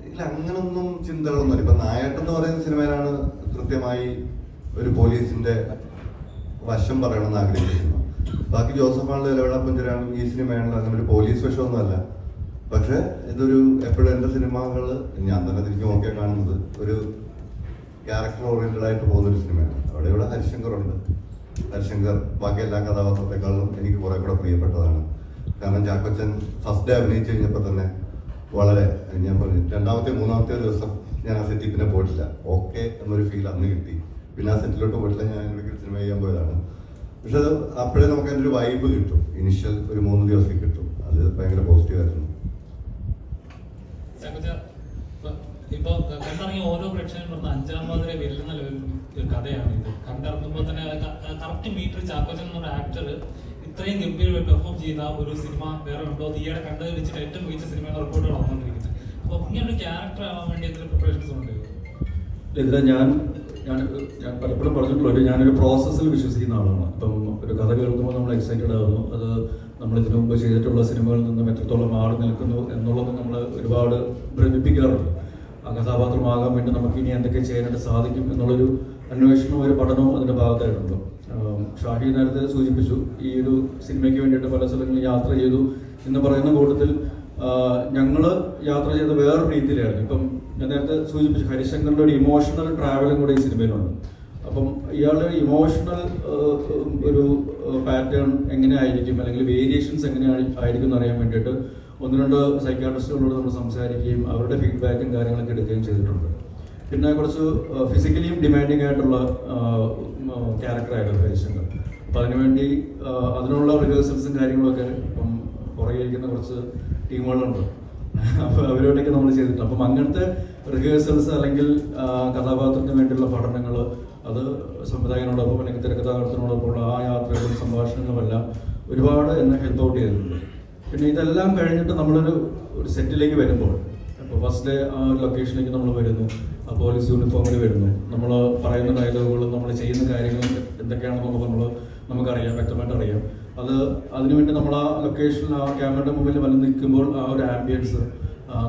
S13: ഇല്ല, അങ്ങനൊന്നും ചിന്തകളൊന്നുമില്ല. ഇപ്പൊ നായാട്ടെന്ന് പറയുന്ന സിനിമയിലാണ് കൃത്യമായി ഒരു പോലീസിന്റെ വശം പറയണമെന്ന് ആഗ്രഹിക്കുന്ന സിനിമ. ബാക്കി ജോസഫ് ആണല്ലോ, ഇലവട പുഞ്ചിരാണ് ഈ സിനിമയാണല്ലോ, അങ്ങനെ ഒരു പോലീസ് വശമൊന്നുമല്ല. പക്ഷെ ഇതൊരു എപ്പോഴും എൻ്റെ സിനിമകൾ ഞാൻ തന്നെ തിരിച്ചു നോക്കിയാൽ കാണുന്നത് ഒരു ക്യാരക്ടർ ഓറിയന്റഡ് ആയിട്ട് പോകുന്നൊരു സിനിമയാണ്. ഇവിടെ ഹരിശങ്കർ ഉണ്ട്. ഹരിശങ്കർ ബാക്കി എല്ലാ കഥാപാത്രത്തെക്കാളും എനിക്ക് കുറെ കൂടെ പ്രിയപ്പെട്ടതാണ്. കാരണം ചാക്കോച്ചൻ ഫസ്റ്റ് ഡേ അഭിനയിച്ച് കഴിഞ്ഞപ്പോൾ തന്നെ വളരെ, ഞാൻ പറഞ്ഞു, രണ്ടാമത്തെ മൂന്നാമത്തെ ദിവസം ഞാൻ ആ സെറ്റിൽ പിന്നെ പോയിട്ടില്ല. ഓക്കെ എന്നൊരു ഫീൽ അന്ന് കിട്ടി. പിന്നെ ആ സെറ്റിലോട്ട് പോയിട്ടില്ല. ഞാൻ ഇവിടെ സിനിമ ചെയ്യാൻ പോയതാണ്. പക്ഷെ അത് അപ്പോഴേ നമുക്ക് അതിൻ്റെ ഒരു വൈബ് കിട്ടും. ഇനിഷ്യൽ ഒരു 3 ദിവസം കിട്ടും. അത് ഭയങ്കര പോസിറ്റീവ് ആയിരുന്നു.
S14: ഇപ്പൊ കണ്ടിറങ്ങിയ ഓരോ പ്രേക്ഷകനും പറഞ്ഞ 5-ാം പാതിര വെല്ലുന്ന ഒരു കഥയാണ് ഇത്. കണ്ടിറങ്ങുമ്പോൾ തന്നെ കറക്റ്റ് മീറ്റർ ചാക്കോച്ചൻ എന്നൊരു ആക്ടർ ഇത്രയും ഗംഭീരമായി പെർഫോം ചെയ്ത ഒരു സിനിമ വേറെ ഉണ്ടോ? ഈയിടെ കണ്ടത് വെച്ചിട്ട് ഏറ്റവും മികച്ച സിനിമ എന്ന റിപ്പോർട്ടുകൾ വന്നുകൊണ്ടിരിക്കുന്നത്. അപ്പോൾ ഇങ്ങനൊരു ക്യാരക്ടർ ആവാൻ വേണ്ടി എത്ര പ്രിപ്പറേഷൻസ് ഉണ്ട്?
S1: ഇതിൽ ഞാൻ പലപ്പോഴും പറഞ്ഞിട്ടുള്ള ഞാനൊരു പ്രോസസ്സിൽ വിശ്വസിക്കുന്ന ആളാണ്. ഇപ്പം ഒരു കഥ കേൾക്കുമ്പോൾ നമ്മൾ എക്സൈറ്റഡ് ആകുന്നു. അത് നമ്മൾ ഇതിനു മുമ്പ് ചെയ്തിട്ടുള്ള സിനിമകളിൽ നിന്നും എത്രത്തോളം മാറി നിൽക്കുന്നു എന്നുള്ളത് നമ്മൾ ഒരുപാട് ഭ്രമിപ്പിക്കാറുണ്ട്. ആ കഥാപാത്രമാകാൻ വേണ്ടി നമുക്ക് ഇനി എന്തൊക്കെ ചെയ്യാനായിട്ട് സാധിക്കും എന്നുള്ളൊരു അന്വേഷണവും ഒരു പഠനവും അതിൻ്റെ ഭാഗത്തായിട്ടുണ്ട്. ഷാഹി നേരത്തെ സൂചിപ്പിച്ചു, ഈ ഒരു സിനിമയ്ക്ക് വേണ്ടിയിട്ട് പല സ്ഥലങ്ങളിൽ യാത്ര ചെയ്തു എന്ന് പറയുന്ന കൂട്ടത്തിൽ ഞങ്ങൾ യാത്ര ചെയ്ത വേറൊരു രീതിയിലായിരുന്നു. ഇപ്പം ഞാൻ നേരത്തെ സൂചിപ്പിച്ചു, ഹരിശങ്കറിൻ്റെ ഒരു ഇമോഷണൽ ട്രാവലും കൂടെ ഈ സിനിമയിലുണ്ട്. അപ്പം ഇയാളുടെ ഇമോഷണൽ ഒരു പാറ്റേൺ എങ്ങനെയായിരിക്കും, അല്ലെങ്കിൽ വേരിയേഷൻസ് എങ്ങനെയായിരിക്കും എന്നറിയാൻ വേണ്ടിയിട്ട് 1-2 സൈക്കാട്രിസ്റ്റുകളോട് നമ്മൾ സംസാരിക്കുകയും അവരുടെ ഫീഡ്ബാക്കും കാര്യങ്ങളൊക്കെ എടുക്കുകയും ചെയ്തിട്ടുണ്ട്. പിന്നെ കുറച്ച് ഫിസിക്കലിയും ഡിമാൻഡിങ് ആയിട്ടുള്ള ക്യാരക്ടറായിരുന്നു ഹരിശങ്കർ. അപ്പം അതിനുവേണ്ടി അതിനുള്ള റിഹേഴ്സൽസും കാര്യങ്ങളൊക്കെ ഇപ്പം പുറകെ ഇരിക്കുന്ന കുറച്ച് ടീമുകളുണ്ട്. അപ്പോൾ അവരോടൊക്കെ നമ്മൾ ചെയ്തിട്ടുണ്ട്. അപ്പം അങ്ങനത്തെ റിഹേഴ്സൽസ് അല്ലെങ്കിൽ കഥാപാത്രത്തിന് വേണ്ടിയുള്ള പഠനങ്ങൾ, അത് സംവിധായകനോടൊപ്പം അല്ലെങ്കിൽ തിരക്കഥാകൃത്തിനോടൊപ്പമുള്ള ആ യാത്രകളും സംഭാഷണങ്ങളുമെല്ലാം ഒരുപാട് എന്നെ ഹെൽപ്പ് ഔട്ട് ചെയ്തിട്ടുണ്ട്. പിന്നെ ഇതെല്ലാം കഴിഞ്ഞിട്ട് നമ്മളൊരു സെറ്റിലേക്ക് വരുമ്പോൾ, ഇപ്പോൾ ഫസ്റ്റ് ഡേ ആ ഒരു ലൊക്കേഷനിലേക്ക് നമ്മൾ വരുന്നു, ആ പോലീസ് യൂണിഫോമിൽ വരുന്നു, നമ്മൾ പറയുന്ന ഡയലോഗുകളും നമ്മൾ ചെയ്യുന്ന കാര്യങ്ങളും എന്തൊക്കെയാണെന്നുള്ളത് നമുക്കറിയാം, വ്യക്തമായിട്ട് അറിയാം. അതിനുവേണ്ടി നമ്മൾ ആ ലൊക്കേഷനിൽ ആ ക്യാമറയുടെ മുമ്പിൽ വന്ന് നിൽക്കുമ്പോൾ ആ ഒരു ആംബിയൻസ്,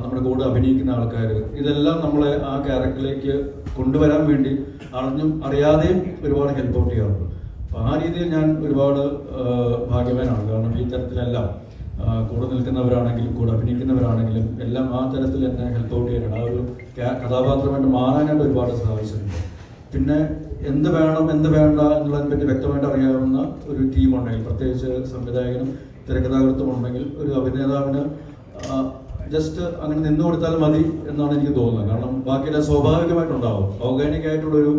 S1: നമ്മുടെ കൂടെ അഭിനയിക്കുന്ന ആൾക്കാർ, ഇതെല്ലാം നമ്മളെ ആ ക്യാരക്ടറിലേക്ക് കൊണ്ടുവരാൻ വേണ്ടി അറിഞ്ഞും അറിയാതെയും ഒരുപാട് ഹെൽപ്പ് ഔട്ട് ചെയ്യാറുണ്ട്. അപ്പോൾ ആ രീതിയിൽ ഞാൻ ഒരുപാട് ഭാഗ്യവാനാണ്. കാരണം ഈ തരത്തിലെല്ലാം കൂടെ നിൽക്കുന്നവരാണെങ്കിലും കൂടെ അഭിനയിക്കുന്നവരാണെങ്കിലും എല്ലാം ആ തരത്തിൽ എന്നെ ഹെൽപ്പ് ഔട്ട് ചെയ്യാനാണ്, ആ ഒരു കഥാപാത്രമായിട്ട് മാറാനായിട്ട് ഒരുപാട് സഹായിച്ചിട്ടുണ്ട്. പിന്നെ എന്ത് വേണം എന്ത് വേണ്ട എന്നുള്ളതിനെ പറ്റി വ്യക്തമായിട്ട് അറിയാവുന്ന ഒരു ടീമുണ്ടെങ്കിൽ, പ്രത്യേകിച്ച് സംവിധായകനും തിരക്കഥാകൃത്തും ഉണ്ടെങ്കിൽ, ഒരു അഭിനേതാവിന് ജസ്റ്റ് അങ്ങനെ നിന്നു കൊടുത്താൽ മതി എന്നാണ് എനിക്ക് തോന്നുന്നത്. കാരണം ബാക്കിയെല്ലാം സ്വാഭാവികമായിട്ടുണ്ടാവും. ഓർഗാനിക് ആയിട്ടുള്ളൊരു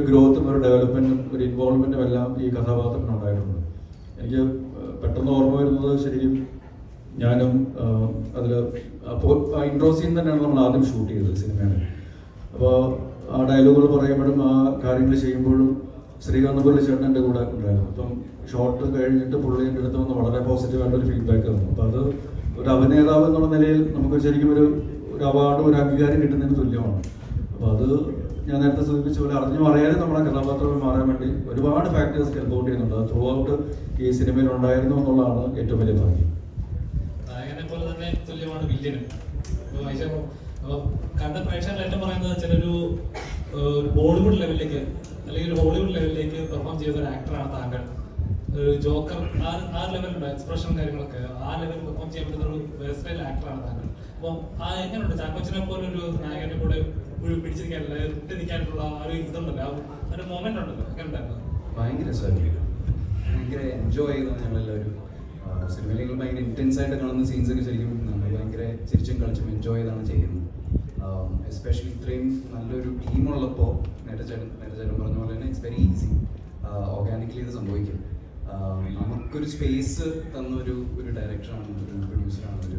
S1: ഗ്രോത്തും ഒരു ഡെവലപ്മെന്റും ഒരു ഇൻവോൾവ്മെന്റും എല്ലാം ഈ കഥാപാത്രത്തിന് ഉണ്ടായിട്ടുണ്ട്. എനിക്ക് പെട്ടെന്ന് ഓർമ്മ വരുന്നത്, ശരിക്കും ഞാനും അതിൽ അപ്പോൾ ആ ഇൻട്രോ സീൻ തന്നെയാണ് നമ്മൾ ആദ്യം ഷൂട്ട് ചെയ്തത് സിനിമയിൽ. അപ്പോൾ ആ ഡയലോഗുകൾ പറയുമ്പോഴും ആ കാര്യങ്ങൾ ചെയ്യുമ്പോഴും ശ്രീകാന്ത് ചേട്ടൻ എൻ്റെ കൂടെ ഉണ്ടായിരുന്നു. അപ്പം ഷോട്ട് കഴിഞ്ഞിട്ട് പുള്ളി എൻ്റെ അടുത്ത് വന്ന് വളരെ പോസിറ്റീവായിട്ടൊരു ഫീഡ്ബാക്ക് തന്നു. അപ്പോൾ അത് ഒരു അഭിനേതാവ് എന്നുള്ള നിലയിൽ നമുക്ക് ശരിക്കും ഒരു അവാർഡ്, ഒരു അംഗീകാരം കിട്ടുന്നതിന് തുല്യമാണ്. അപ്പോൾ അത് ഞാൻ നേരത്തെ സൂചിപ്പിച്ച പോലെ അറിഞ്ഞും അറിയാതെ നമ്മുടെ കഥാപാത്രങ്ങൾ മാറാൻ വേണ്ടി ഒരുപാട് ഫാക്ടേഴ്സ് ഹെൽപ്പ് ഔട്ട് ചെയ്യുന്നുണ്ട്. അത് ത്രൂ ഔട്ട് ഈ സിനിമയിൽ ഉണ്ടായിരുന്നു എന്നുള്ളതാണ് ഏറ്റവും വലിയ ഭാഗ്യം.
S14: നായകനെ പോലെ തന്നെ തുല്യമാണ് വില്ലനും. കണ്ട പ്രേക്ഷകർ ഏറ്റവും പറയുന്നത് ചിലൊരു ബോളിവുഡ് ലെവലിലേക്ക് അല്ലെങ്കിൽ ഒരു ഹോളിവുഡ് ലെവലിലേക്ക് പെർഫോം ചെയ്ത ഒരു ആക്ടറാണ് താങ്കൾ. ഒരു ജോക്കർ ആ ലെവലുണ്ട്, എക്സ്പ്രഷനും കാര്യങ്ങളൊക്കെ ആ ലെവലിൽ പെർഫോം ചെയ്യാൻ പറ്റുന്ന ഒരു വേഴ്സറ്റൈൽ ആക്ടറാണ് താങ്കൾ. അപ്പം ആ എങ്ങനെയുണ്ട് ചാക്കോച്ചനെ പോലെ ഒരു നായകനെ കൂടെ പിടിച്ചിരിക്കാനുള്ള വിട്ട് നിൽക്കാനുള്ള ആ ഒരു ഇതുണ്ടല്ലോ, ആ ഒരു മൊമെന്റ് ഉണ്ടല്ലോ, എങ്ങനെ ഉണ്ടായിരുന്നു?
S15: ഭയങ്കര രസമായിരുന്നു, ഭയങ്കര എൻജോയ് ചെയ്തു ഞങ്ങളെല്ലാവരും. സിനിമയിലേക്ക് ഭയങ്കര ഇൻറ്റൻസ് ആയിട്ട് കാണുന്ന സീൻസ് ഒക്കെ ശരിക്കും നമ്മൾ ഭയങ്കര ചിരിച്ചും കളിച്ചും എൻജോയ് ചെയ്താണ് ചെയ്യുന്നത്. എസ്പെഷ്യലി ഇത്രയും നല്ലൊരു ടീമുള്ളപ്പോൾ നേരത്തെ ചേട്ടൻ പറഞ്ഞ പോലെ തന്നെ ഇറ്റ്സ് വെരി ഈസി, ഓർഗാനിക്കലി ഇത് സംഭവിക്കും. നമുക്കൊരു സ്പേസ് തന്നൊരു ഡയറക്ടറാണ്, ഒരു പ്രൊഡ്യൂസറാണ്, ഒരു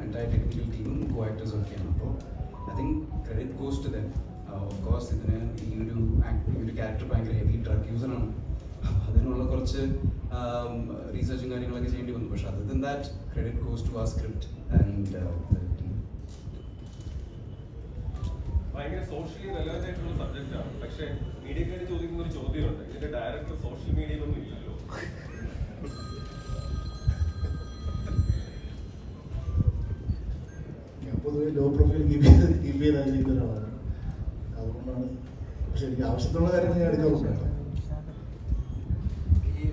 S15: എൻറ്റയർ ടെക്നിക്കൽ ടീമും കോ ആക്ടേഴ്സും ഒക്കെയാണ്. അപ്പോൾ I think credit goes to them. Of course ഇതിന് ഈ ഒരു ക്യാരക്ടർ ഭയങ്കര ഹെവി ഡ്രഗ് യൂസറാണ്. അതിനുള്ള കുറച്ച് റീസെർച്ചും കാര്യങ്ങളൊക്കെ ചെയ്യേണ്ടി വന്നു. പക്ഷെ other than that credit goes to ആ സ്ക്രിപ്റ്റ് ആൻഡ്
S16: ഭയങ്കര സോഷ്യലി റെലവന്റ് ആയിട്ടുള്ള സബ്ജക്റ്റാണ്. പക്ഷെ മീഡിയക്കാർ ചോദിക്കുന്ന ഒരു ചോദ്യമുണ്ട്, ഇതിന്റെ ഡയറക്ടർ സോഷ്യൽ മീഡിയയിലൊന്നും ഇല്ലല്ലോ.
S3: ഞാൻ പൊതുവെ ലോ പ്രൊഫൈൽ കീപ്പ് ചെയ്ത് ആഗ്രഹിക്കുന്ന ഒരാളാണ്. അതുകൊണ്ടാണ്. പക്ഷെ എനിക്ക് ആവശ്യത്തിനുള്ള കാര്യങ്ങൾ ഞാൻ എടുക്കാറുണ്ട്.
S12: ഈ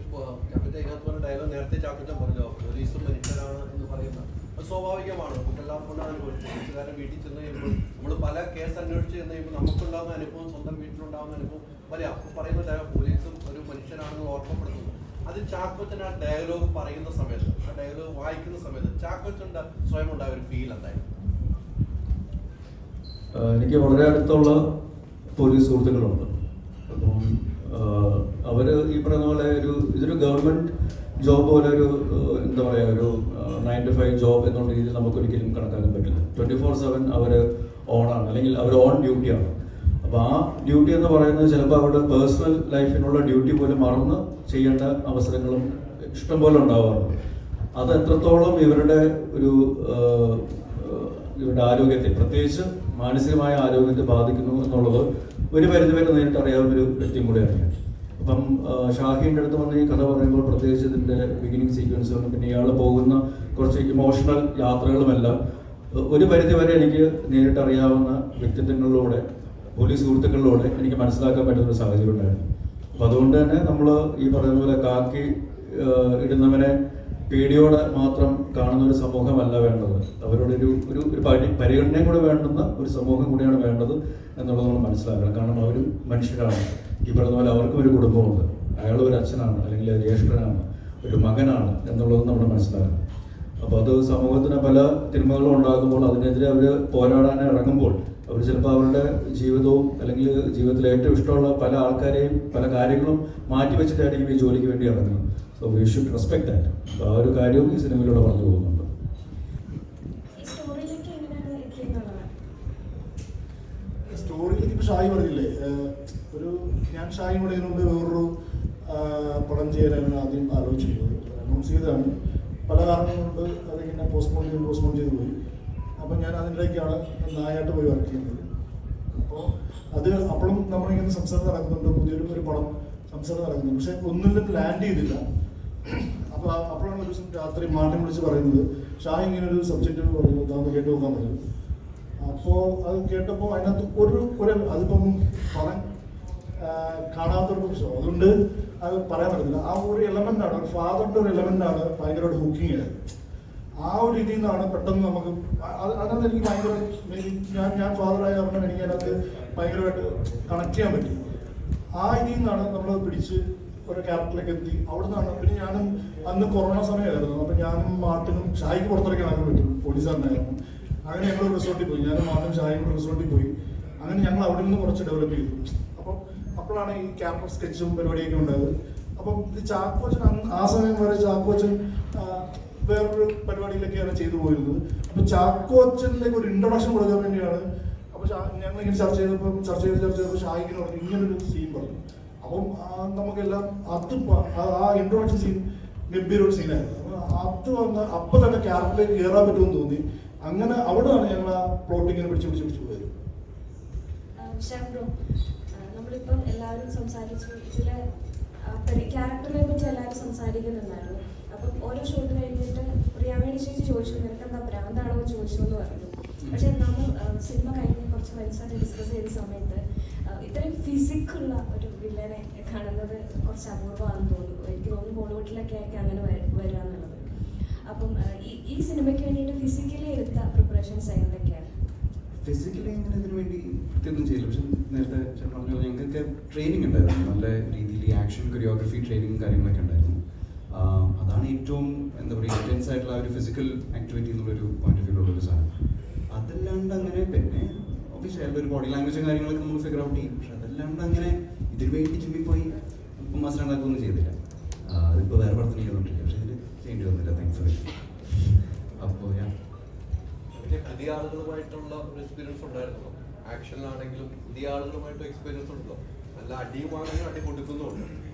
S12: ഇതിനകത്ത് പറഞ്ഞ ഡയലോഗ് നേരത്തെ ചാക്കോച്ചൻ പറഞ്ഞല്ലോ, പോലീസും മനുഷ്യരാണ് എന്ന് പറയുന്ന അത് സ്വാഭാവികമാണ്. നമുക്കെല്ലാവർക്കും ഉണ്ടാകുന്ന അനുഭവം. പോലീസുകാരൻ വീട്ടിൽ ചെന്ന് കഴിയുമ്പോൾ നമ്മൾ പല കേസ് അന്വേഷിച്ച് ചെന്ന് കഴിയുമ്പോൾ നമുക്കുണ്ടാകുന്ന അനുഭവം, സ്വന്തം വീട്ടിലുണ്ടാകുന്ന അനുഭവം പല പറയുന്ന പോലീസും ഒരു മനുഷ്യനാണെന്ന് ഓർമ്മപ്പെടുത്തുന്നു. അത് ചാക്കോച്ചൻ ആ ഡയലോഗ് പറയുന്ന സമയത്ത്, ആ ഡയലോഗ് വായിക്കുന്ന സമയത്ത് ചാക്കോച്ചൻ്റെ സ്വയം ഉണ്ടായ ഒരു ഫീൽ എന്തായിരുന്നു?
S1: എനിക്ക് വളരെ അടുത്തുള്ള പോലീസ് സുഹൃത്തുക്കളുണ്ട്. അപ്പം അവര് ഈ പറയുന്ന പോലെ ഇതൊരു ഗവൺമെന്റ് ജോബ് പോലെ ഒരു എന്താ പറയുക, ഒരു 9 to 5 ജോബ് എന്നുള്ള രീതിയിൽ നമുക്കൊരിക്കലും കണക്കാക്കാൻ പറ്റില്ല. 24/7 അവർ ഓണാണ്, അല്ലെങ്കിൽ അവർ ഓൺ ഡ്യൂട്ടിയാണ്. അപ്പോൾ ആ ഡ്യൂട്ടി എന്ന് പറയുന്നത് ചിലപ്പോൾ അവരുടെ പേഴ്സണൽ ലൈഫിനുള്ള ഡ്യൂട്ടി പോലും മറന്ന് ചെയ്യേണ്ട അവസരങ്ങളും ഇഷ്ടംപോലെ ഉണ്ടാവാറുണ്ട്. അത് എത്രത്തോളം ഇവരുടെ ഇവരുടെ ആരോഗ്യത്തെ, പ്രത്യേകിച്ച് മാനസികമായ ആരോഗ്യത്തെ ബാധിക്കുന്നു എന്നുള്ളത് ഒരു പരിധിവരെ നേരിട്ട് അറിയാവുന്ന ഒരു വ്യക്തിയും കൂടെയാണ് ഞാൻ. അപ്പം ഷാഹിൻ്റെ അടുത്ത് വന്ന് ഈ കഥ പറയുമ്പോൾ പ്രത്യേകിച്ച് ഇതിൻ്റെ ബിഗിനിങ് സീക്വൻസുകളും പിന്നെ ഇയാൾ പോകുന്ന കുറച്ച് ഇമോഷണൽ യാത്രകളുമെല്ലാം ഒരു പരിധിവരെ എനിക്ക് നേരിട്ട് അറിയാവുന്ന വ്യക്തിത്വങ്ങളിലൂടെ, പോലീസ് സുഹൃത്തുക്കളിലൂടെ എനിക്ക് മനസ്സിലാക്കാൻ പറ്റുന്ന ഒരു സാഹചര്യം ഉണ്ടായിരുന്നു. അപ്പം അതുകൊണ്ട് തന്നെ നമ്മൾ ഈ പറയുന്ന പോലെ കാക്കി ഇടുന്നവനെ പേടിയോടെ മാത്രം കാണുന്ന ഒരു സമൂഹമല്ല വേണ്ടത്. അവരുടെ ഒരു പരിഗണനയും കൂടെ വേണ്ടുന്ന ഒരു സമൂഹം കൂടിയാണ് വേണ്ടത് എന്നുള്ളത് നമ്മൾ മനസ്സിലാക്കണം. കാരണം അവരും മനുഷ്യരാണ്. ഈ പറയുന്ന പോലെ അവർക്കും ഒരു കുടുംബമുണ്ട്. അയാൾ ഒരു അച്ഛനാണ്, അല്ലെങ്കിൽ ജ്യേഷ്ഠനാണ്, ഒരു മകനാണ് എന്നുള്ളത് നമ്മൾ മനസ്സിലാക്കണം. അപ്പോൾ അത് സമൂഹത്തിന് പല തിന്മകളും ഉണ്ടാകുമ്പോൾ അതിനെതിരെ അവർ പോരാടാൻ ഇറങ്ങുമ്പോൾ അവർ ചിലപ്പോൾ അവരുടെ ജീവിതവും അല്ലെങ്കിൽ ജീവിതത്തിൽ ഏറ്റവും ഇഷ്ടമുള്ള പല ആൾക്കാരെയും പല കാര്യങ്ങളും മാറ്റി വെച്ചിട്ടായിരിക്കും ഈ ജോലിക്ക് വേണ്ടി ഇറങ്ങുന്നത്. So we should respect that. അപ്പോൾ ആ ഒരു കാര്യവും ഈ സിനിമയിലൂടെ പറഞ്ഞു പോകുന്നുണ്ട്.
S3: സ്റ്റോറിയിലേക്ക് ഇപ്പോൾ ഷായി പറഞ്ഞില്ലേ, ഞാൻ ഷായി കൂടെ ഇതിനു മുമ്പ് വേറൊരു പടം ചെയ്യാനാണ് ആദ്യം ആലോചിച്ചിരുന്നത്. അനൗൺസ് ചെയ്തതാണ്. പല കാരണങ്ങൾ കൊണ്ട് അതിങ്ങനെ പോസ്റ്റ്പോൺ ചെയ്ത് പോയി. അപ്പം ഞാൻ അതിൻ്റെയൊക്കെയാണ് നായായിട്ട് പോയി വർക്ക് ചെയ്യുന്നത്. അപ്പോൾ അപ്പോഴും നമ്മളിങ്ങനെ സംസാരം നടക്കുന്നുണ്ട്, പുതിയൊരു പടം സംസാരം നടക്കുന്നുണ്ട്. പക്ഷെ ഒന്നിലും ലാൻഡ് ചെയ്തില്ല. അപ്പോഴാണ് ഒരു ദിവസം രാത്രി മാറ്റം വിളിച്ച് പറയുന്നത്, ഷാഹി ഇങ്ങനെ ഒരു സബ്ജക്റ്റ് പറയുന്നത് താന്ന് കേട്ട് നോക്കാൻ പറയുന്നത്. അപ്പോൾ അത് കേട്ടപ്പോൾ അതിനകത്ത് അതിപ്പം പടം കാണാത്തൊരു പ്രശ്നം, അതുകൊണ്ട് അത് പറയാൻ പറ്റത്തില്ല. ആ ഒരു എലമെൻ്റാണ്, ഒരു ഫാദറിൻ്റെ ഒരു എലമെൻ്റാണ് ഭയങ്കരമായിട്ട് ഹുക്കിങ് ചെയ്തത്. ആ ഒരു രീതിയിൽ നിന്നാണ് പെട്ടെന്ന് നമുക്ക് അതിനകത്ത് എനിക്ക് ഭയങ്കര ഞാൻ ഫാദറായ കാരണം എനിക്ക് അതിനകത്ത് ഭയങ്കരമായിട്ട് കണക്ട് ചെയ്യാൻ പറ്റി. ആ ഇതിൽ നിന്നാണ് നമ്മൾ പിടിച്ച് ഒരു ക്യാരക്ടറിലേക്ക് എത്തി. അവിടെ നിന്നാണ് പിന്നെ ഞാനും അന്ന് കൊറോണ സമയമായിരുന്നു. അപ്പം ഞാനും മാർട്ടിനും ഷായിക്ക് പുറത്തിറക്കാൻ പറ്റും, പോലീസുകാരനായിരുന്നു. അങ്ങനെ ഞങ്ങൾ റിസോർട്ടിൽ പോയി, ഞാനും മാർട്ടിനും ഷായും കൂടെ റിസോർട്ടിൽ പോയി. അങ്ങനെ ഞങ്ങൾ അവിടെ നിന്ന് കുറച്ച് ഡെവലപ്പ് ചെയ്തു. അപ്പോഴാണ് ഈ ക്യാരക്ടർ സ്കെച്ചും പരിപാടിയൊക്കെ ഉണ്ടായത്. അപ്പം ഇത് ചാക്കോച്ചൻ ആ സമയം വരെ ചാക്കോച്ചൻ വേറൊരു പരിപാടിയിലൊക്കെയാണ് ചെയ്തു പോയിരുന്നത്. അപ്പം ചാക്കോച്ചനിലേക്ക് ഒരു ഇൻട്രൊഡക്ഷൻ കൊടുക്കാൻ വേണ്ടിയാണ്. അപ്പോൾ ഞങ്ങളിങ്ങനെ ചർച്ച ചെയ്തപ്പോൾ ഷായിക്കിന് പറഞ്ഞു ഇങ്ങനൊരു സീൻ പറഞ്ഞു. അപ്പം നമുക്കെല്ലാം ആ ഇൻട്രൊഡക്ഷൻ സീൻ ഗംഭീര ഒരു സീനായിരുന്നു. അത് വന്ന് അപ്പം തന്നെ ക്യാരക്ടറിലേക്ക് കയറാൻ പറ്റുമെന്ന് തോന്നി. അങ്ങനെ അവിടെയാണ് ഞങ്ങൾ ആ പ്ലോട്ടിങ്ങിനെ പിടിച്ച് പോയത്.
S6: നമ്മളിപ്പം എല്ലാവരും സംസാരിച്ചു, ചില ക്യാരക്ടറിനെ പറ്റി എല്ലാവരും സംസാരിക്കുന്നുണ്ടായിരുന്നു. അപ്പം ഓരോ ഷോട്ട് കഴിഞ്ഞിട്ട് പ്രിയാമണി ചേച്ചി ചോദിച്ചു നിനക്ക് എന്താ ഭ്രാന്താണോ ചോദിച്ചു എന്ന് പറഞ്ഞു. പക്ഷെ നമ്മൾ സിനിമ കഴിഞ്ഞ് കുറച്ച് ഫ്രണ്ട്സായിട്ട് ഡിസ്കസ് ചെയ്ത സമയത്ത് ഇത്രയും ഫിസിക്കുള്ള ഒരു വില്ലനെ കാണുന്നത് കുറച്ച് അപൂർവമാണെന്ന് തോന്നുന്നു. എനിക്ക് തോന്നുന്നു ബോളിവുഡിലൊക്കെ ആയിരിക്കും അങ്ങനെ വരിക എന്നുള്ളത്. അപ്പം ഈ സിനിമയ്ക്ക് വേണ്ടിയിട്ട് ഫിസിക്കലി എടുത്ത പ്രിപ്പറേഷൻസ് എന്തൊക്കെയാണ്?
S15: ഫിസിക്കലി അങ്ങനെ ഇതിനു വേണ്ടി ഒന്നും ചെയ്യില്ല. പക്ഷെ നേരത്തെ പറഞ്ഞ ഞങ്ങൾക്ക് ട്രെയിനിങ് ഉണ്ടായിരുന്നു, നല്ല രീതിയിൽ ആക്ഷൻ കൊറിയോഗ്രഫി ട്രെയിനിങ്ങും കാര്യങ്ങളൊക്കെ ഉണ്ടായിരുന്നു. അതാണ് ഏറ്റവും എന്താ പറയുക ഇൻറ്റൻസ് ആയിട്ടുള്ള ഒരു ഫിസിക്കൽ ആക്ടിവിറ്റി എന്നുള്ളൊരു പോയിന്റ് ഓഫ് വ്യൂ ഉള്ളൊരു സാധനം. അതല്ലാണ്ട് അങ്ങനെ പിന്നെ ഒഫീഷ്യൽ ഒരു ബോഡി ലാംഗ്വേജും കാര്യങ്ങളൊക്കെ നമ്മൾ ഫിഗർ ഔട്ട് ചെയ്യും. പക്ഷെ അതല്ലാണ്ട് അങ്ങനെ ഇതിന് വേണ്ടി ജിമ്മിൽ പോയി മസിൽ ഉണ്ടാക്കുകയൊന്നും ചെയ്തില്ല. അതിപ്പോൾ വേറെ പടത്തിന് ചെയ്തുകൊണ്ടിരിക്കുക, പക്ഷെ ഇതിൽ ചെയ്യേണ്ടി വന്നില്ല താങ്ക്ഫുള്ളി. അപ്പോൾ
S12: പുതിയ ആളുകളുമായിട്ടുള്ള ഒരു എക്സ്പീരിയൻസ് ഉണ്ടായിരുന്നോ? ആക്ഷനിലാണെങ്കിലും പുതിയ ആളുകളുമായിട്ട് എക്സ്പീരിയൻസ് ഉണ്ടോ? നല്ല അടിയുമാണെങ്കിലും അടി കൊടുക്കുന്നുണ്ട്,